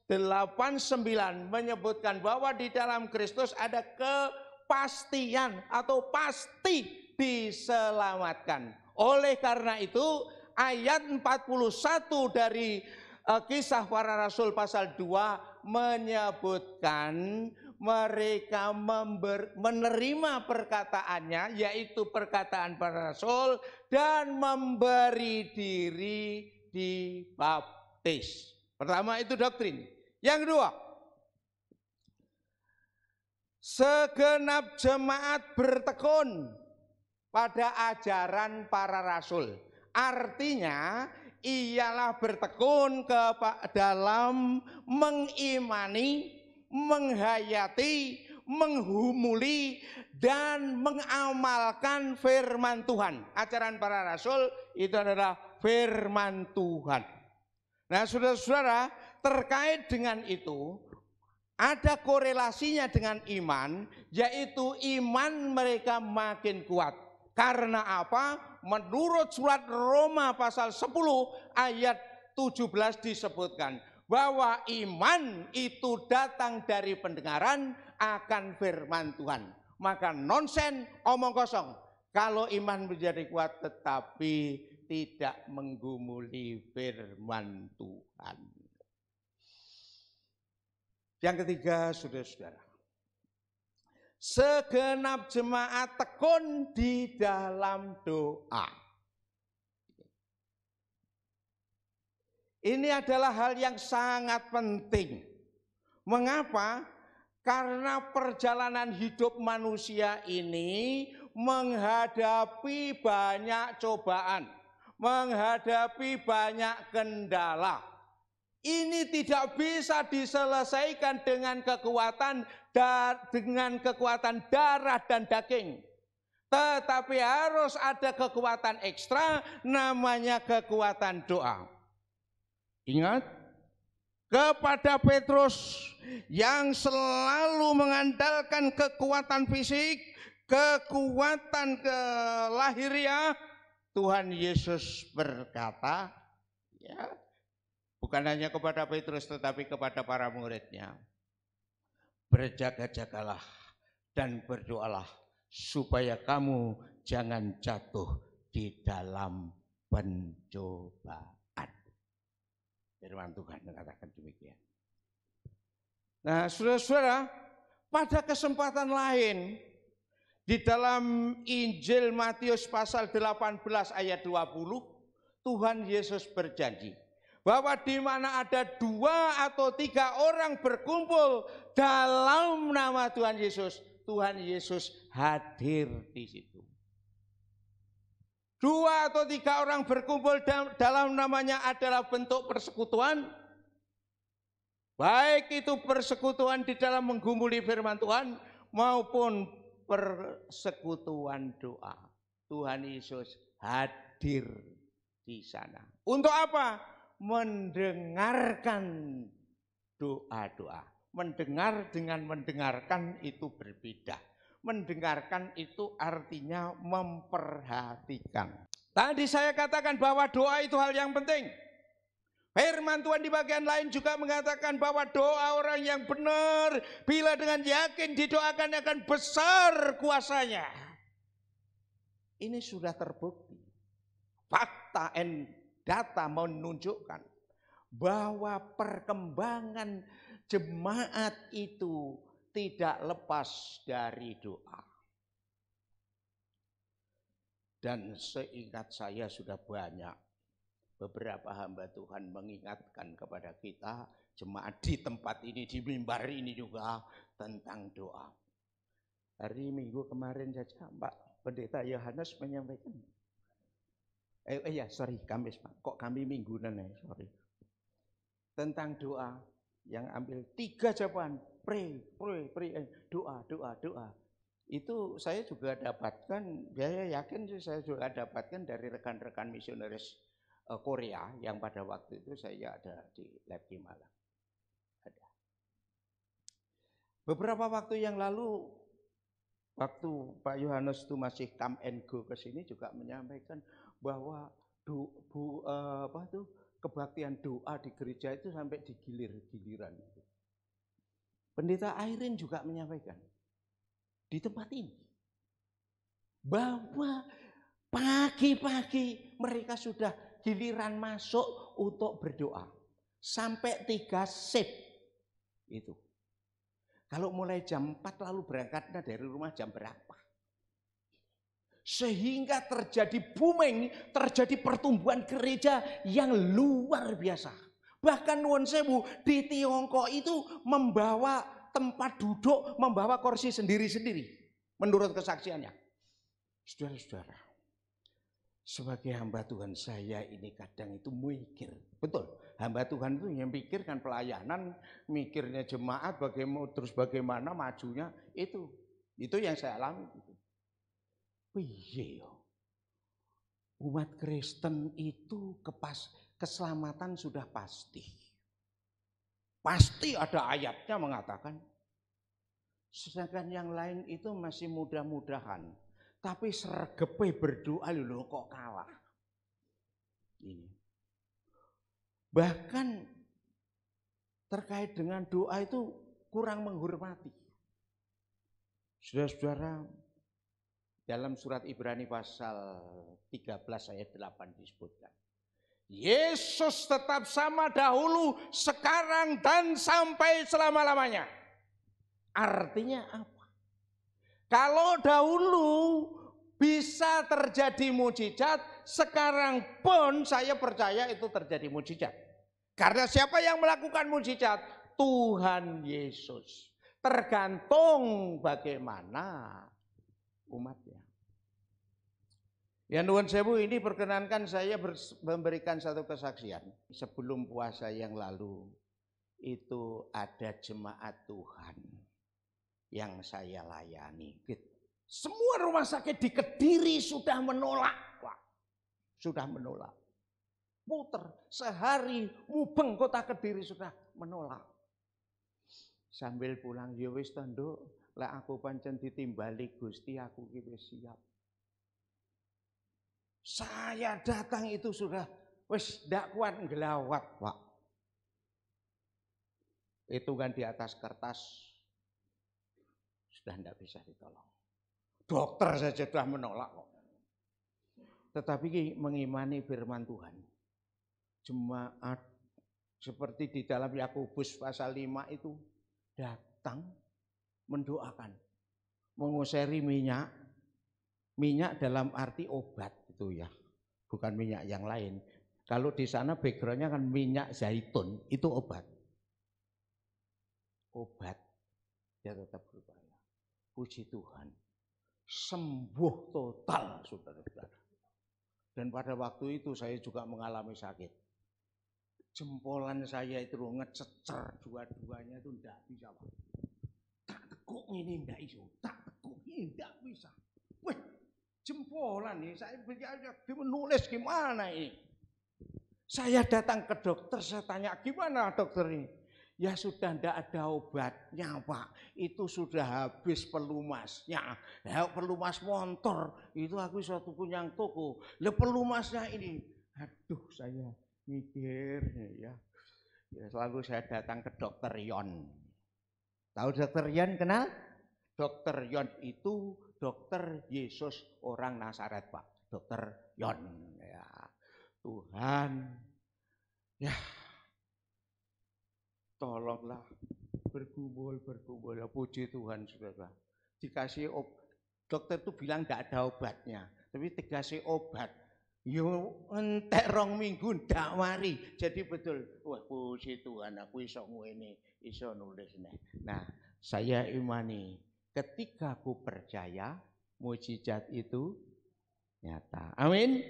8-9 menyebutkan bahwa di dalam Kristus ada kepastian atau pasti diselamatkan. Oleh karena itu ayat 41 dari Kisah Para Rasul pasal 2 menyebutkan mereka menerima perkataannya, yaitu perkataan para rasul, dan memberi diri dibaptis. Pertama itu doktrin. Yang kedua, segenap jemaat bertekun pada ajaran para rasul. Artinya ialah bertekun dalam mengimani, menghayati, menghumuli, dan mengamalkan firman Tuhan. Ajaran para rasul itu adalah firman Tuhan. Nah saudara-saudara, terkait dengan itu ada korelasinya dengan iman, yaitu iman mereka makin kuat. Karena apa? Menurut surat Roma pasal 10 ayat 17 disebutkan bahwa iman itu datang dari pendengaran akan firman Tuhan. Maka nonsen, omong kosong kalau iman menjadi kuat tetapi tidak menggumuli firman Tuhan. Yang ketiga, saudara-saudara, segenap jemaat tekun di dalam doa. Ini adalah hal yang sangat penting. Mengapa? Karena perjalanan hidup manusia ini menghadapi banyak cobaan, menghadapi banyak kendala. Ini tidak bisa diselesaikan dengan kekuatan darah dan daging. Tetapi harus ada kekuatan ekstra, namanya kekuatan doa. Ingat, kepada Petrus yang selalu mengandalkan kekuatan fisik, kekuatan kelahiriah, Tuhan Yesus berkata, ya, bukan hanya kepada Petrus tetapi kepada para muridnya, berjaga-jagalah dan berdoalah supaya kamu jangan jatuh di dalam pencobaan. Firman Tuhan mengatakan demikian. Nah, saudara-saudara, pada kesempatan lain di dalam Injil Matius pasal 18 ayat 20, Tuhan Yesus berjanji bahwa di mana ada 2 atau 3 orang berkumpul dalam nama Tuhan Yesus hadir di situ. 2 atau 3 orang berkumpul dalam namanya adalah bentuk persekutuan. Baik itu persekutuan di dalam menggumuli firman Tuhan maupun persekutuan doa. Tuhan Yesus hadir di sana. Untuk apa? Mendengarkan doa-doa. Mendengar dengan mendengarkan itu berbeda. Mendengarkan itu artinya memperhatikan. Tadi saya katakan bahwa doa itu hal yang penting. Firman Tuhan di bagian lain juga mengatakan bahwa doa orang yang benar bila dengan yakin didoakan akan besar kuasanya. Ini sudah terbukti. Fakta and data menunjukkan bahwa perkembangan jemaat itu tidak lepas dari doa. Dan seingat saya sudah banyak beberapa hamba Tuhan mengingatkan kepada kita, jemaat di tempat ini, di mimbar ini juga tentang doa. Hari Minggu kemarin saja Pak Pendeta Yohanes menyampaikan. Kamis Pak, kok kami mingguan ya, sorry. Tentang doa yang ambil 3 jawaban, pray, doa. Itu saya juga dapatkan, saya yakin sih saya juga dapatkan dari rekan-rekan misionaris Korea yang pada waktu itu saya ada di lab di Malang. Ada. Beberapa waktu yang lalu, waktu Pak Yohanes itu masih come and go ke sini juga menyampaikan bahwa kebaktian doa di gereja itu sampai di giliran. Pendeta Airin juga menyampaikan di tempat ini bahwa pagi-pagi mereka sudah giliran masuk untuk berdoa sampai 3 shift itu. Kalau mulai jam 4 lalu berangkatnya dari rumah jam berapa? Sehingga terjadi booming, terjadi pertumbuhan gereja yang luar biasa. Bahkan nuwun sewu di Tiongkok itu membawa tempat duduk, membawa kursi sendiri-sendiri menurut kesaksiannya. Saudara-saudara, sebagai hamba Tuhan saya ini kadang itu mikir. Betul, hamba Tuhan itu yang pikirkan pelayanan, mikirnya jemaat, bagaimana majunya, itu yang saya alami. Piye yo? Umat Kristen itu keselamatan sudah pasti. Pasti ada ayatnya mengatakan. Sedangkan yang lain itu masih mudah-mudahan. Tapi sregepe berdoa lho kok kalah. Ini. Bahkan terkait dengan doa itu kurang menghormati. Saudara-saudara, dalam surat Ibrani pasal 13 ayat 8 disebutkan. Yesus tetap sama dahulu, sekarang dan sampai selama-lamanya. Artinya apa? Kalau dahulu bisa terjadi mujizat, sekarang pun saya percaya itu terjadi mujizat. Karena siapa yang melakukan mujizat? Tuhan Yesus. tergantung bagaimana umatnya. Ya nuwun sewu, ini perkenankan saya memberikan satu kesaksian. Sebelum puasa yang lalu itu ada jemaat Tuhan yang saya layani. Semua rumah sakit di Kediri sudah menolak, Pak. Sudah menolak. Puter sehari mubeng kota Kediri sudah menolak. Sambil pulang, ya wis to Nduk, lek aku pancen ditimbali Gusti, aku ki wis siap. Saya datang itu sudah wis ndak kuat ngelawat, Pak. Itu kan di atas kertas sudah ndak bisa ditolong. Dokter saja sudah menolak kok. Tetapi mengimani firman Tuhan. Jemaat seperti di dalam Yakobus pasal 5 itu datang mendoakan, menguseri minyak dalam arti obat itu ya, bukan minyak yang lain. Kalau di sana backgroundnya kan minyak zaitun, itu obat. Obat, dia tetap berupaya. Puji Tuhan, sembuh total saudara-saudara. Dan pada waktu itu saya juga mengalami sakit. Jempolan saya itu ngececer dua-duanya itu tidak bisa, Pak. Tak tekuk ini tidak bisa, tak tekuk ini tidak bisa. Wih, jempolan nih, saya menulis gimana ini? Saya datang ke dokter, saya tanya gimana dokter ini? Ya sudah tidak ada obatnya, Pak. Itu sudah habis pelumasnya. Ya, pelumas motor itu aku suatu punya toko. Lah pelumasnya ini, aduh saya mikir ya. Selalu saya datang ke dokter Yon. Tahu dokter Yon kenal? Dokter Yon itu dokter Yesus orang Nazaret, Pak. Dokter Yon. Ya, Tuhan, ya tolonglah bergumul. Ya, puji Tuhan saudara. Dikasih dokter itu bilang tidak ada obatnya, tapi dikasih obat. Yo entek 2 minggu ndak mari. Jadi betul, wah puji Tuhan aku iso ngene, iso nulis nih. Nah, saya imani ketika aku percaya mukjizat itu nyata. Amin.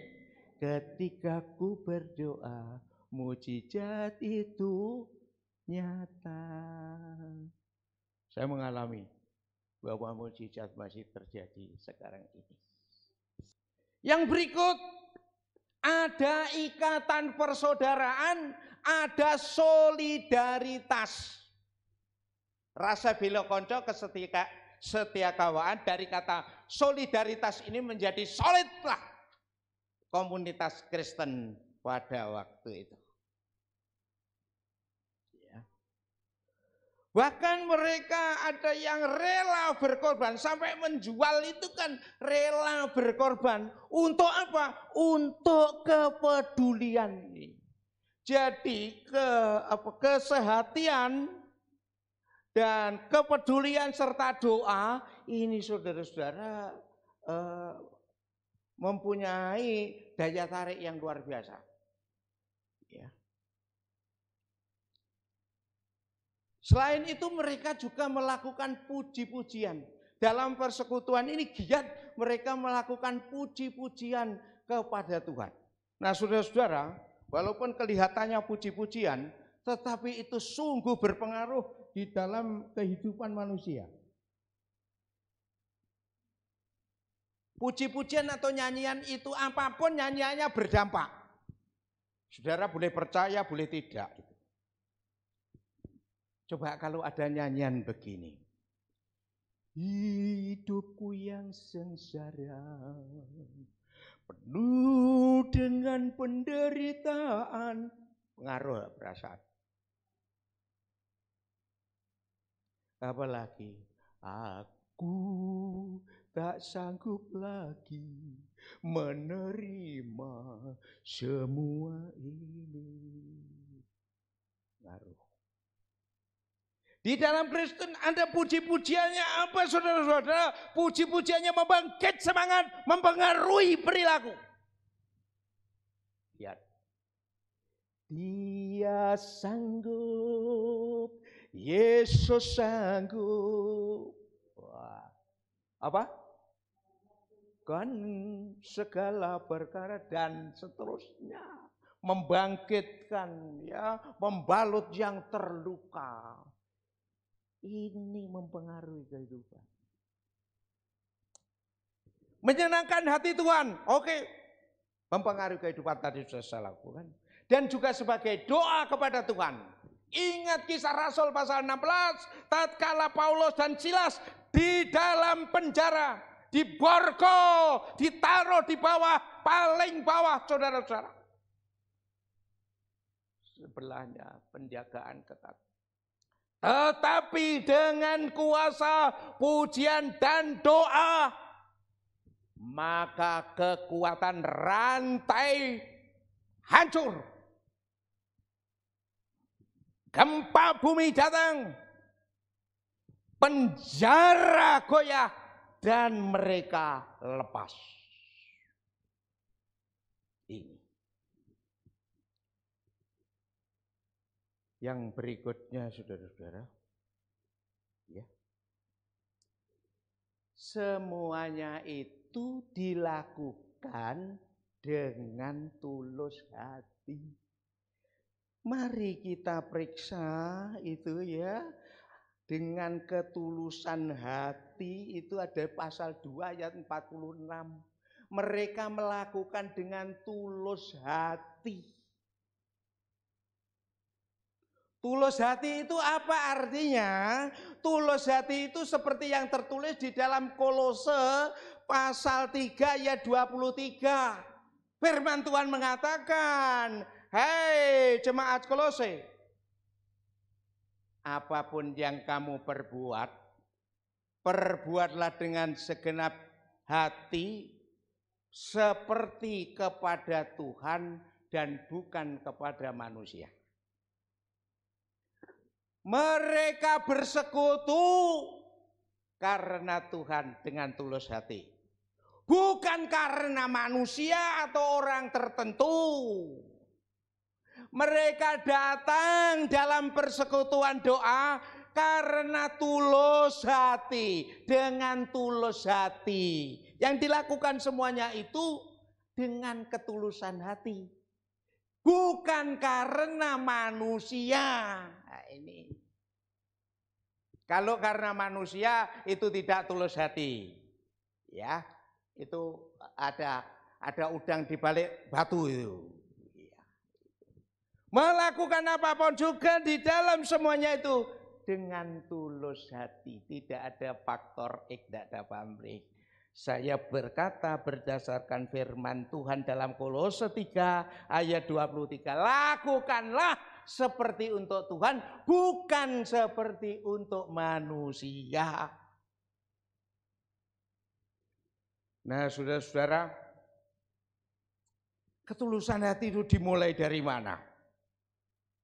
Ketika ku berdoa mukjizat itu nyata. Saya mengalami bahwa mukjizat masih terjadi sekarang ini. Yang berikut, ada ikatan persaudaraan, ada solidaritas. Rasa bela konco setia kawan, dari kata solidaritas ini menjadi solidlah komunitas Kristen pada waktu itu. Bahkan mereka ada yang rela berkorban, sampai menjual itu kan rela berkorban. Untuk apa? Untuk kepedulian ini. Jadi kesehatian dan kepedulian serta doa ini saudara-saudara mempunyai daya tarik yang luar biasa. Ya. Selain itu mereka juga melakukan puji-pujian. Dalam persekutuan ini giat mereka melakukan puji-pujian kepada Tuhan. Nah saudara-saudara, walaupun kelihatannya puji-pujian, tetapi itu sungguh berpengaruh di dalam kehidupan manusia. Puji-pujian atau nyanyian itu apapun nyanyiannya berdampak. Saudara boleh percaya, boleh tidak. Coba kalau ada nyanyian begini. Hidupku yang sengsara, penuh dengan penderitaan. Pengaruh perasaan. Apalagi, aku tak sanggup lagi menerima semua ini. Pengaruh. Di dalam Kristen ada puji-pujiannya apa saudara-saudara? Puji-pujiannya membangkit semangat, mempengaruhi perilaku. Lihat. Dia sanggup Yesus sanggup. Wah. Apa? Kan segala perkara dan seterusnya. Membangkitkan, ya, membalut yang terluka. Ini mempengaruhi kehidupan. Menyenangkan hati Tuhan, oke. Mempengaruhi kehidupan tadi sudah saya lakukan. Dan juga sebagai doa kepada Tuhan. Ingat Kisah Rasul pasal 16, tatkala Paulus dan Silas di dalam penjara, diborgo, ditaruh di bawah, paling bawah, saudara-saudara. Sebelahnya penjagaan ketat. Tetapi dengan kuasa, pujian dan doa, maka kekuatan rantai hancur. Gempa bumi datang, penjara goyah, dan mereka lepas. Ini. Yang berikutnya, saudara-saudara, ya. Semuanya itu dilakukan dengan tulus hati. Mari kita periksa itu, ya. Dengan ketulusan hati itu ada pasal 2 ayat 46. Mereka melakukan dengan tulus hati. Tulus hati itu apa artinya? Tulus hati itu seperti yang tertulis di dalam Kolose pasal 3 ayat 23. Firman Tuhan mengatakan, "Hei jemaat Kolose, apapun yang kamu perbuat, perbuatlah dengan segenap hati seperti kepada Tuhan dan bukan kepada manusia." Mereka bersekutu karena Tuhan dengan tulus hati. Bukan karena manusia atau orang tertentu. Mereka datang dalam persekutuan doa karena tulus hati. Dengan tulus hati. Yang dilakukan semuanya itu dengan ketulusan hati. Bukan karena manusia. Nah, ini. Kalau karena manusia itu tidak tulus hati. Ya, itu ada udang di balik batu itu. Ya. Melakukan apapun juga di dalam semuanya itu dengan tulus hati. Tidak ada faktor X, tidak ada pamrih. Saya berkata berdasarkan firman Tuhan dalam Kolose 3 ayat 23. Lakukanlah seperti untuk Tuhan, bukan seperti untuk manusia. Nah, saudara-saudara, ketulusan hati itu dimulai dari mana?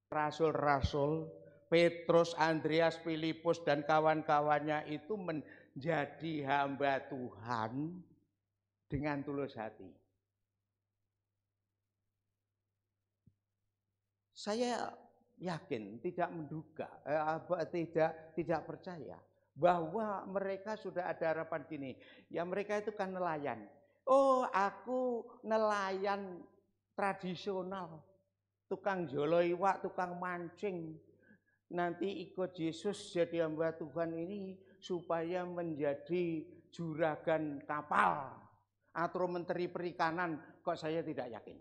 Rasul-rasul, Petrus, Andreas, Filipus, dan kawan-kawannya itu menjadi hamba Tuhan dengan tulus hati. Saya yakin, tidak menduga, tidak percaya bahwa mereka sudah ada harapan gini. Ya mereka itu kan nelayan. Oh, aku nelayan tradisional, tukang jolo iwak, tukang mancing. Nanti ikut Yesus jadi hamba Tuhan ini supaya menjadi juragan kapal atau menteri perikanan. Kok saya tidak yakin.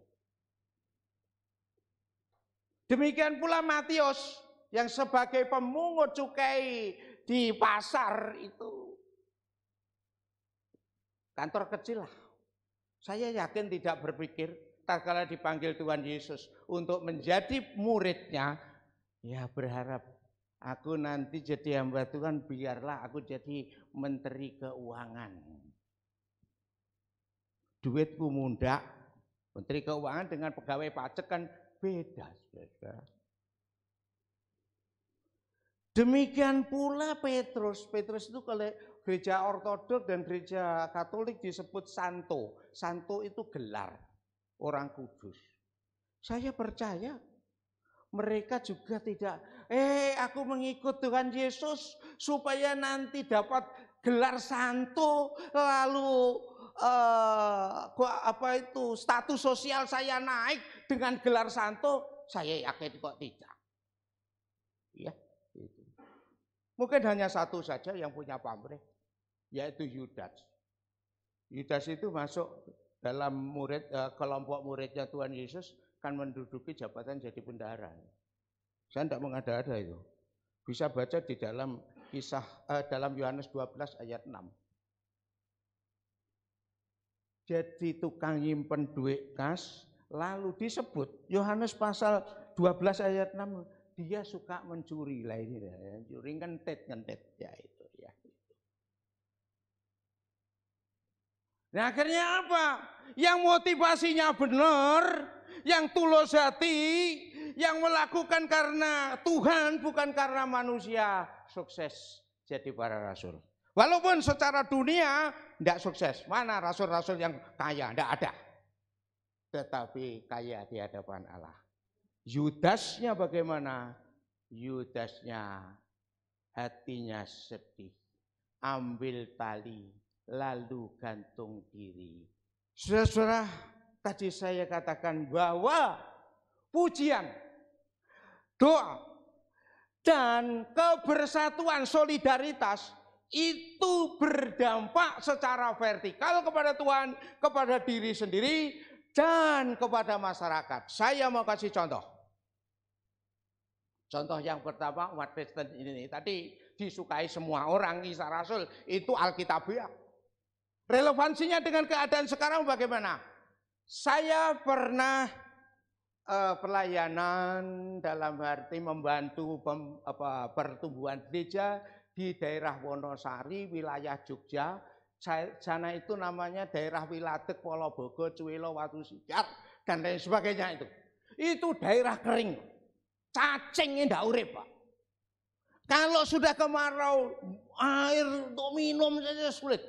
Demikian pula Matius yang sebagai pemungut cukai di pasar itu. Kantor kecil lah. Saya yakin tidak berpikir tatkala dipanggil Tuhan Yesus untuk menjadi muridnya, ya berharap aku nanti jadi hamba Tuhan, biarlah aku jadi menteri keuangan. Duitku mundak, menteri keuangan dengan pegawai pajak kan beda, saudara. Demikian pula Petrus. Petrus itu kalau gereja Ortodoks dan gereja Katolik disebut santo. Santo itu gelar orang kudus. Saya percaya mereka juga tidak aku mengikut Tuhan Yesus supaya nanti dapat gelar santo, lalu status sosial saya naik dengan gelar santo, saya yakin kok tidak. Ya, itu. Mungkin hanya satu saja yang punya pamrih, yaitu Yudas. Yudas itu masuk dalam kelompok muridnya Tuhan Yesus, kan menduduki jabatan jadi bendahara. Saya tidak mengada-ada itu. Bisa baca di dalam dalam Yohanes 12 ayat 6. Jadi tukang nyimpen duit kas, lalu disebut Yohanes pasal 12 ayat 6, dia suka mencuri lah ini, mencuri ngentet ya itu ya. Nah akhirnya apa? Yang motivasinya benar, yang tulus hati, yang melakukan karena Tuhan bukan karena manusia, sukses jadi para rasul. Walaupun secara dunia tidak sukses. Mana rasul-rasul yang kaya? Tidak ada. Tetapi kaya di hadapan Allah. Yudasnya bagaimana? Yudasnya hatinya sedih. Ambil tali, lalu gantung diri. Saudara-saudara, tadi saya katakan bahwa pujian, doa, dan kebersatuan solidaritas itu berdampak secara vertikal kepada Tuhan, kepada diri sendiri, dan kepada masyarakat. Saya mau kasih contoh. Contoh yang pertama, umat Kristen ini tadi disukai semua orang, Isa Rasul, itu Alkitabiah. Relevansinya dengan keadaan sekarang bagaimana? Saya pernah pelayanan dalam arti membantu pertumbuhan gereja di daerah Wonosari, wilayah Jogja. Sana itu namanya daerah Wiladeg, Polobogo, Cuwelo, Watu Sigar, dan lain sebagainya itu. Itu daerah kering, cacing ndak urip, Pak. Kalau sudah kemarau, air untuk minum saja sulit.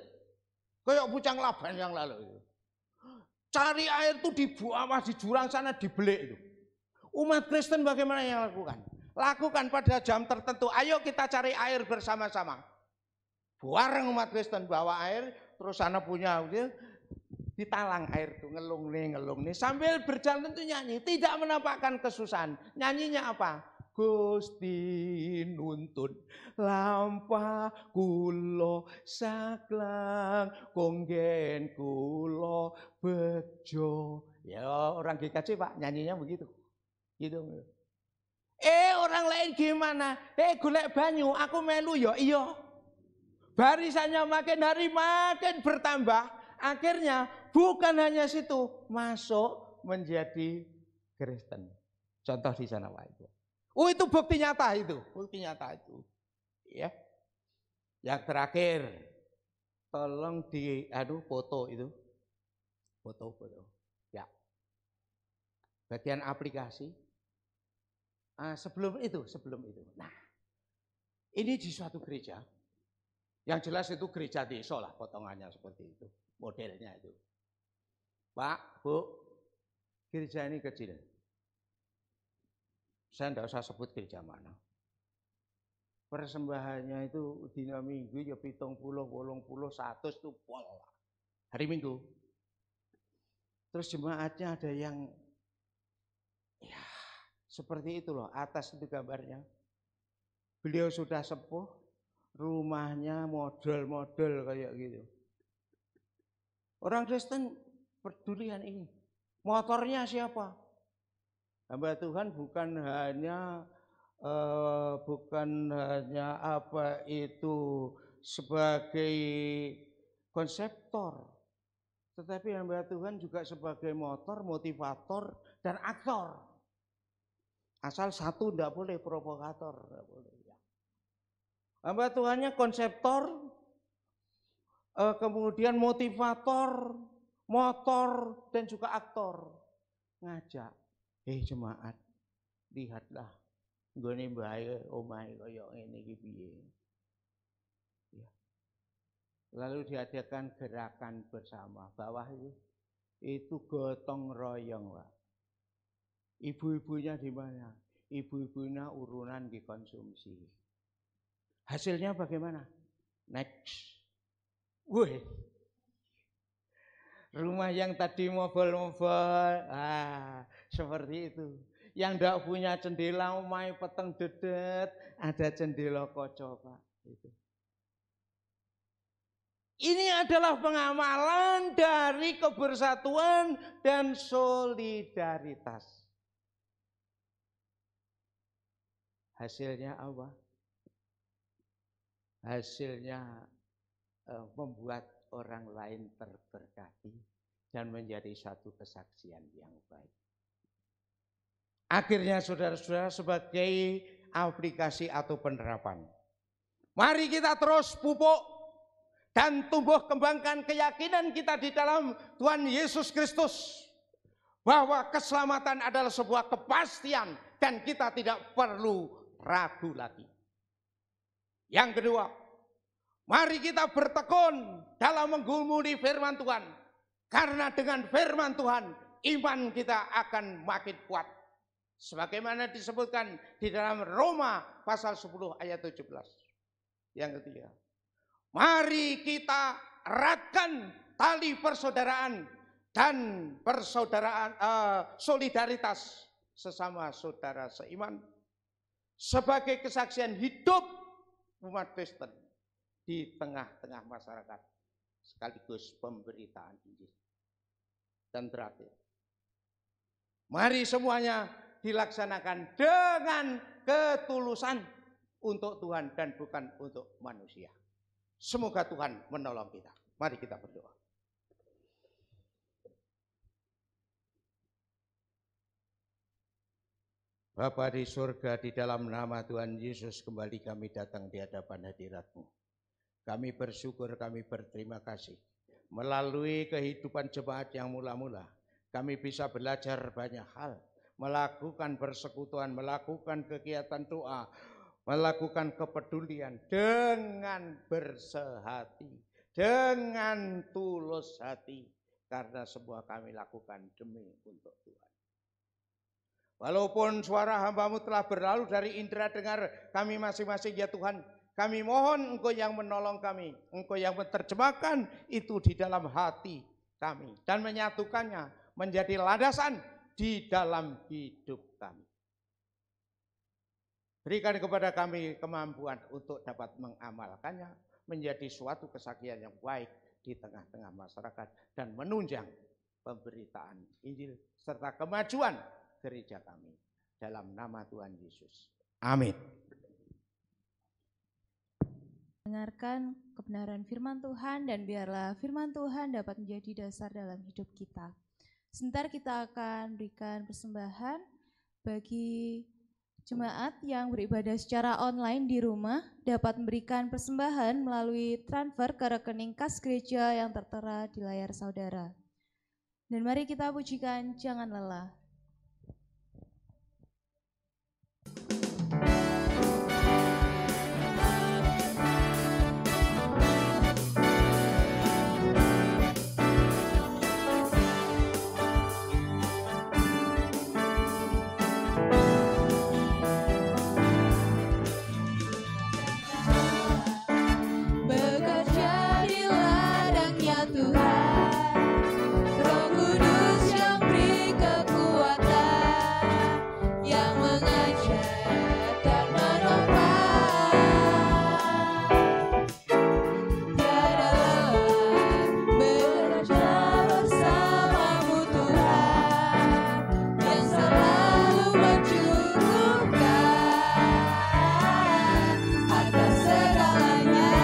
Kayak Pucang Laban yang lalu itu. Cari air itu di bawah di jurang sana dibelik itu. Umat Kristen bagaimana yang lakukan? Lakukan pada jam tertentu. Ayo kita cari air bersama-sama. Bareng umat Kristen bawa air, terus sana punya ditalang air itu ngelung nih sambil berjalan itu nyanyi, tidak menampakkan kesusahan. Nyanyinya apa? Gusti nuntun lampah kulo saklang konggen kulo bejo. Ya orang GKJ Pak nyanyinya begitu. Gitu. Orang lain gimana? Golek banyu, aku melu ya iya. Barisannya makin hari makin bertambah. Akhirnya bukan hanya situ, masuk menjadi Kristen. Contoh di sana Pak Ibu. Oh itu bukti nyata itu, Ya. Yang terakhir, tolong foto itu, foto. Ya. Bagian aplikasi. Sebelum itu. Nah, ini di suatu gereja. Yang jelas itu gereja desa lah, potongannya seperti itu, modelnya itu. Pak, Bu, gereja ini kecil. Saya tidak usah sebut gereja mana. Persembahannya itu dina Minggu ya 70, 80, 100 itu pol. Hari Minggu. Terus jemaatnya ada yang ya seperti itu loh, atas itu gambarnya. Beliau sudah sepuh, rumahnya model-model kayak gitu. Orang Kristen pedulian ini. Motornya siapa? Hamba Tuhan bukan hanya sebagai konseptor, tetapi hamba Tuhan juga sebagai motor, motivator, dan aktor. Asal satu tidak boleh, provokator tidak boleh. Hamba Tuhannya konseptor, kemudian motivator, motor, dan juga aktor. Ngajak. Jemaat, lihatlah, nggone mbae omahe kaya ngene iki piye. Ya. Lalu diadakan gerakan bersama. Bawah itu gotong royong, Pak. Ibu-ibunya di mana? ibu-ibunya urunan dikonsumsi. Hasilnya bagaimana? Next. Wih. Rumah yang tadi mobil-mobil, seperti itu. Yang tidak punya jendela, umai peteng dedet, ada jendela kaca, Pak. Itu. Ini adalah pengamalan dari kebersatuan dan solidaritas. Hasilnya apa? Hasilnya membuat orang lain terberkati dan menjadi satu kesaksian yang baik. Akhirnya saudara-saudara, sebagai aplikasi atau penerapan, mari kita terus pupuk dan tumbuh kembangkan keyakinan kita di dalam Tuhan Yesus Kristus, bahwa keselamatan adalah sebuah kepastian dan kita tidak perlu ragu lagi. Yang kedua, mari kita bertekun dalam menggumuli firman Tuhan. Karena dengan firman Tuhan, iman kita akan makin kuat. Sebagaimana disebutkan di dalam Roma pasal 10 ayat 17. Yang ketiga, mari kita eratkan tali persaudaraan dan solidaritas sesama saudara seiman sebagai kesaksian hidup umat Kristen di tengah-tengah masyarakat sekaligus pemberitaan Injil. Dan terakhir, mari semuanya dilaksanakan dengan ketulusan untuk Tuhan dan bukan untuk manusia. Semoga Tuhan menolong kita. Mari kita berdoa. Bapa di surga, di dalam nama Tuhan Yesus kembali kami datang di hadapan hadirat-Mu. Kami bersyukur, kami berterima kasih. Melalui kehidupan jemaat yang mula-mula, kami bisa belajar banyak hal. Melakukan persekutuan, melakukan kegiatan doa, melakukan kepedulian dengan bersehati, dengan tulus hati. Karena semua kami lakukan demi untuk Tuhan. Walaupun suara hamba-Mu telah berlalu dari indera dengar kami masing-masing, ya Tuhan, kami mohon Engkau yang menolong kami, Engkau yang menerjemahkan itu di dalam hati kami dan menyatukannya menjadi landasan di dalam hidup kami. Berikan kepada kami kemampuan untuk dapat mengamalkannya menjadi suatu kesaksian yang baik di tengah-tengah masyarakat dan menunjang pemberitaan Injil serta kemajuan gereja kami dalam nama Tuhan Yesus. Amin. Dengarkan kebenaran firman Tuhan dan biarlah firman Tuhan dapat menjadi dasar dalam hidup kita. Sebentar kita akan berikan persembahan bagi jemaat yang beribadah secara online di rumah dapat memberikan persembahan melalui transfer ke rekening kas gereja yang tertera di layar saudara. Dan mari kita pujikan Jangan Lelah. Bekerja di ladangnya Tuhan, Roh Kudus yang beri kekuatan, yang mengajar dan menopang. Tiada lelah bekerja bersamamu Tuhan, yang selalu mencukupkan atas segalanya.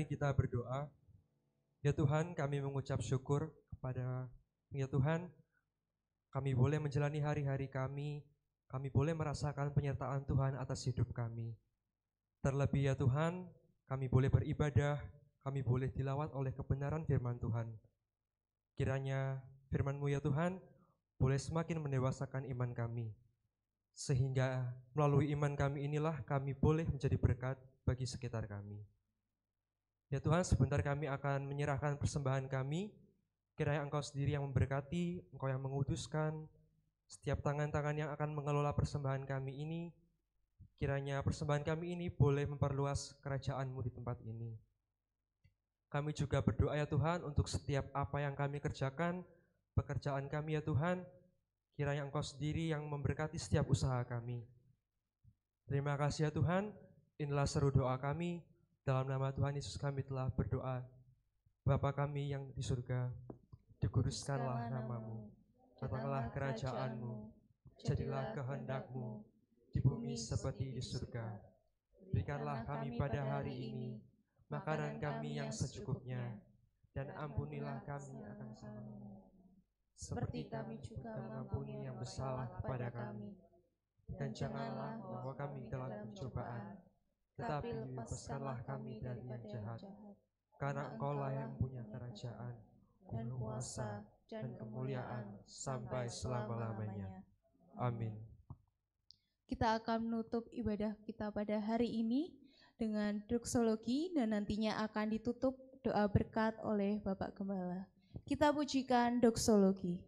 mari kita berdoa. Ya Tuhan, kami mengucap syukur kepada ya Tuhan, kami boleh menjalani hari-hari kami boleh merasakan penyertaan Tuhan atas hidup kami. Terlebih ya Tuhan, kami boleh beribadah, kami boleh dilawat oleh kebenaran firman Tuhan. Kiranya firman-Mu ya Tuhan, boleh semakin mendewasakan iman kami, sehingga melalui iman kami inilah kami boleh menjadi berkat bagi sekitar kami. Ya Tuhan, sebentar kami akan menyerahkan persembahan kami, kiranya Engkau sendiri yang memberkati, Engkau yang menguduskan setiap tangan-tangan yang akan mengelola persembahan kami ini. Kiranya persembahan kami ini boleh memperluas kerajaan-Mu di tempat ini. Kami juga berdoa ya Tuhan untuk setiap apa yang kami kerjakan, pekerjaan kami ya Tuhan, kiranya Engkau sendiri yang memberkati setiap usaha kami. Terima kasih ya Tuhan, inilah seru doa kami. Dalam nama Tuhan Yesus kami telah berdoa. Bapa kami yang di surga, dikuduskanlah nama-Mu, datanglah kerajaan-Mu, jadilah kehendak-Mu di bumi seperti di surga. Berikanlah kami pada hari ini makanan kami yang secukupnya, dan ampunilah kami akan salah-kami, seperti kami juga mengampuni yang bersalah kepada kami. Dan janganlah membawa kami dalam pencobaan, tetapi lepaskanlah kami dari yang jahat. Karena Engkau-lah yang punya kerajaan, dan kuasa, dan kemuliaan sampai selama-lamanya. Amin. Kita akan menutup ibadah kita pada hari ini dengan doksologi dan nantinya akan ditutup doa berkat oleh Bapak Gembala. Kita pujikan doksologi.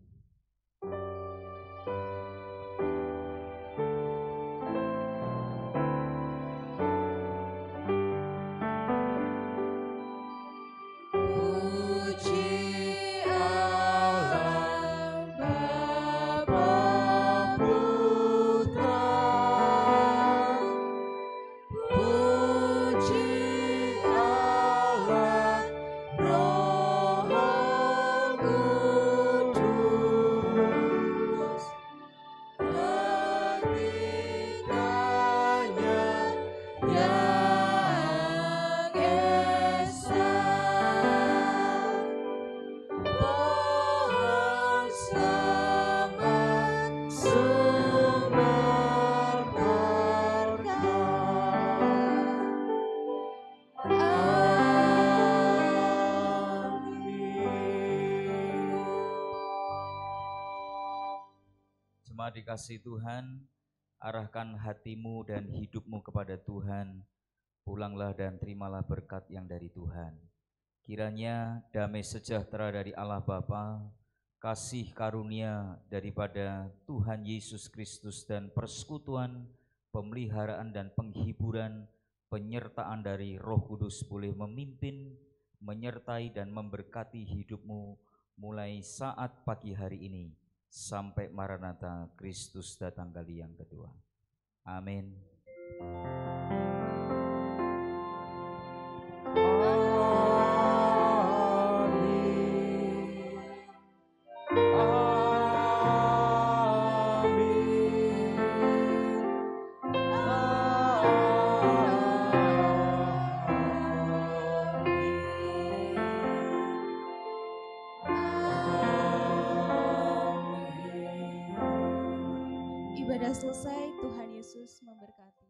Dikasih Tuhan, arahkan hatimu dan hidupmu kepada Tuhan, pulanglah dan terimalah berkat yang dari Tuhan. Kiranya damai sejahtera dari Allah Bapa, kasih karunia daripada Tuhan Yesus Kristus dan persekutuan, pemeliharaan dan penghiburan, penyertaan dari Roh Kudus boleh memimpin, menyertai dan memberkati hidupmu mulai saat pagi hari ini sampai Maranatha Kristus datang kali yang kedua. Amin. Ibadah selesai, Tuhan Yesus memberkati.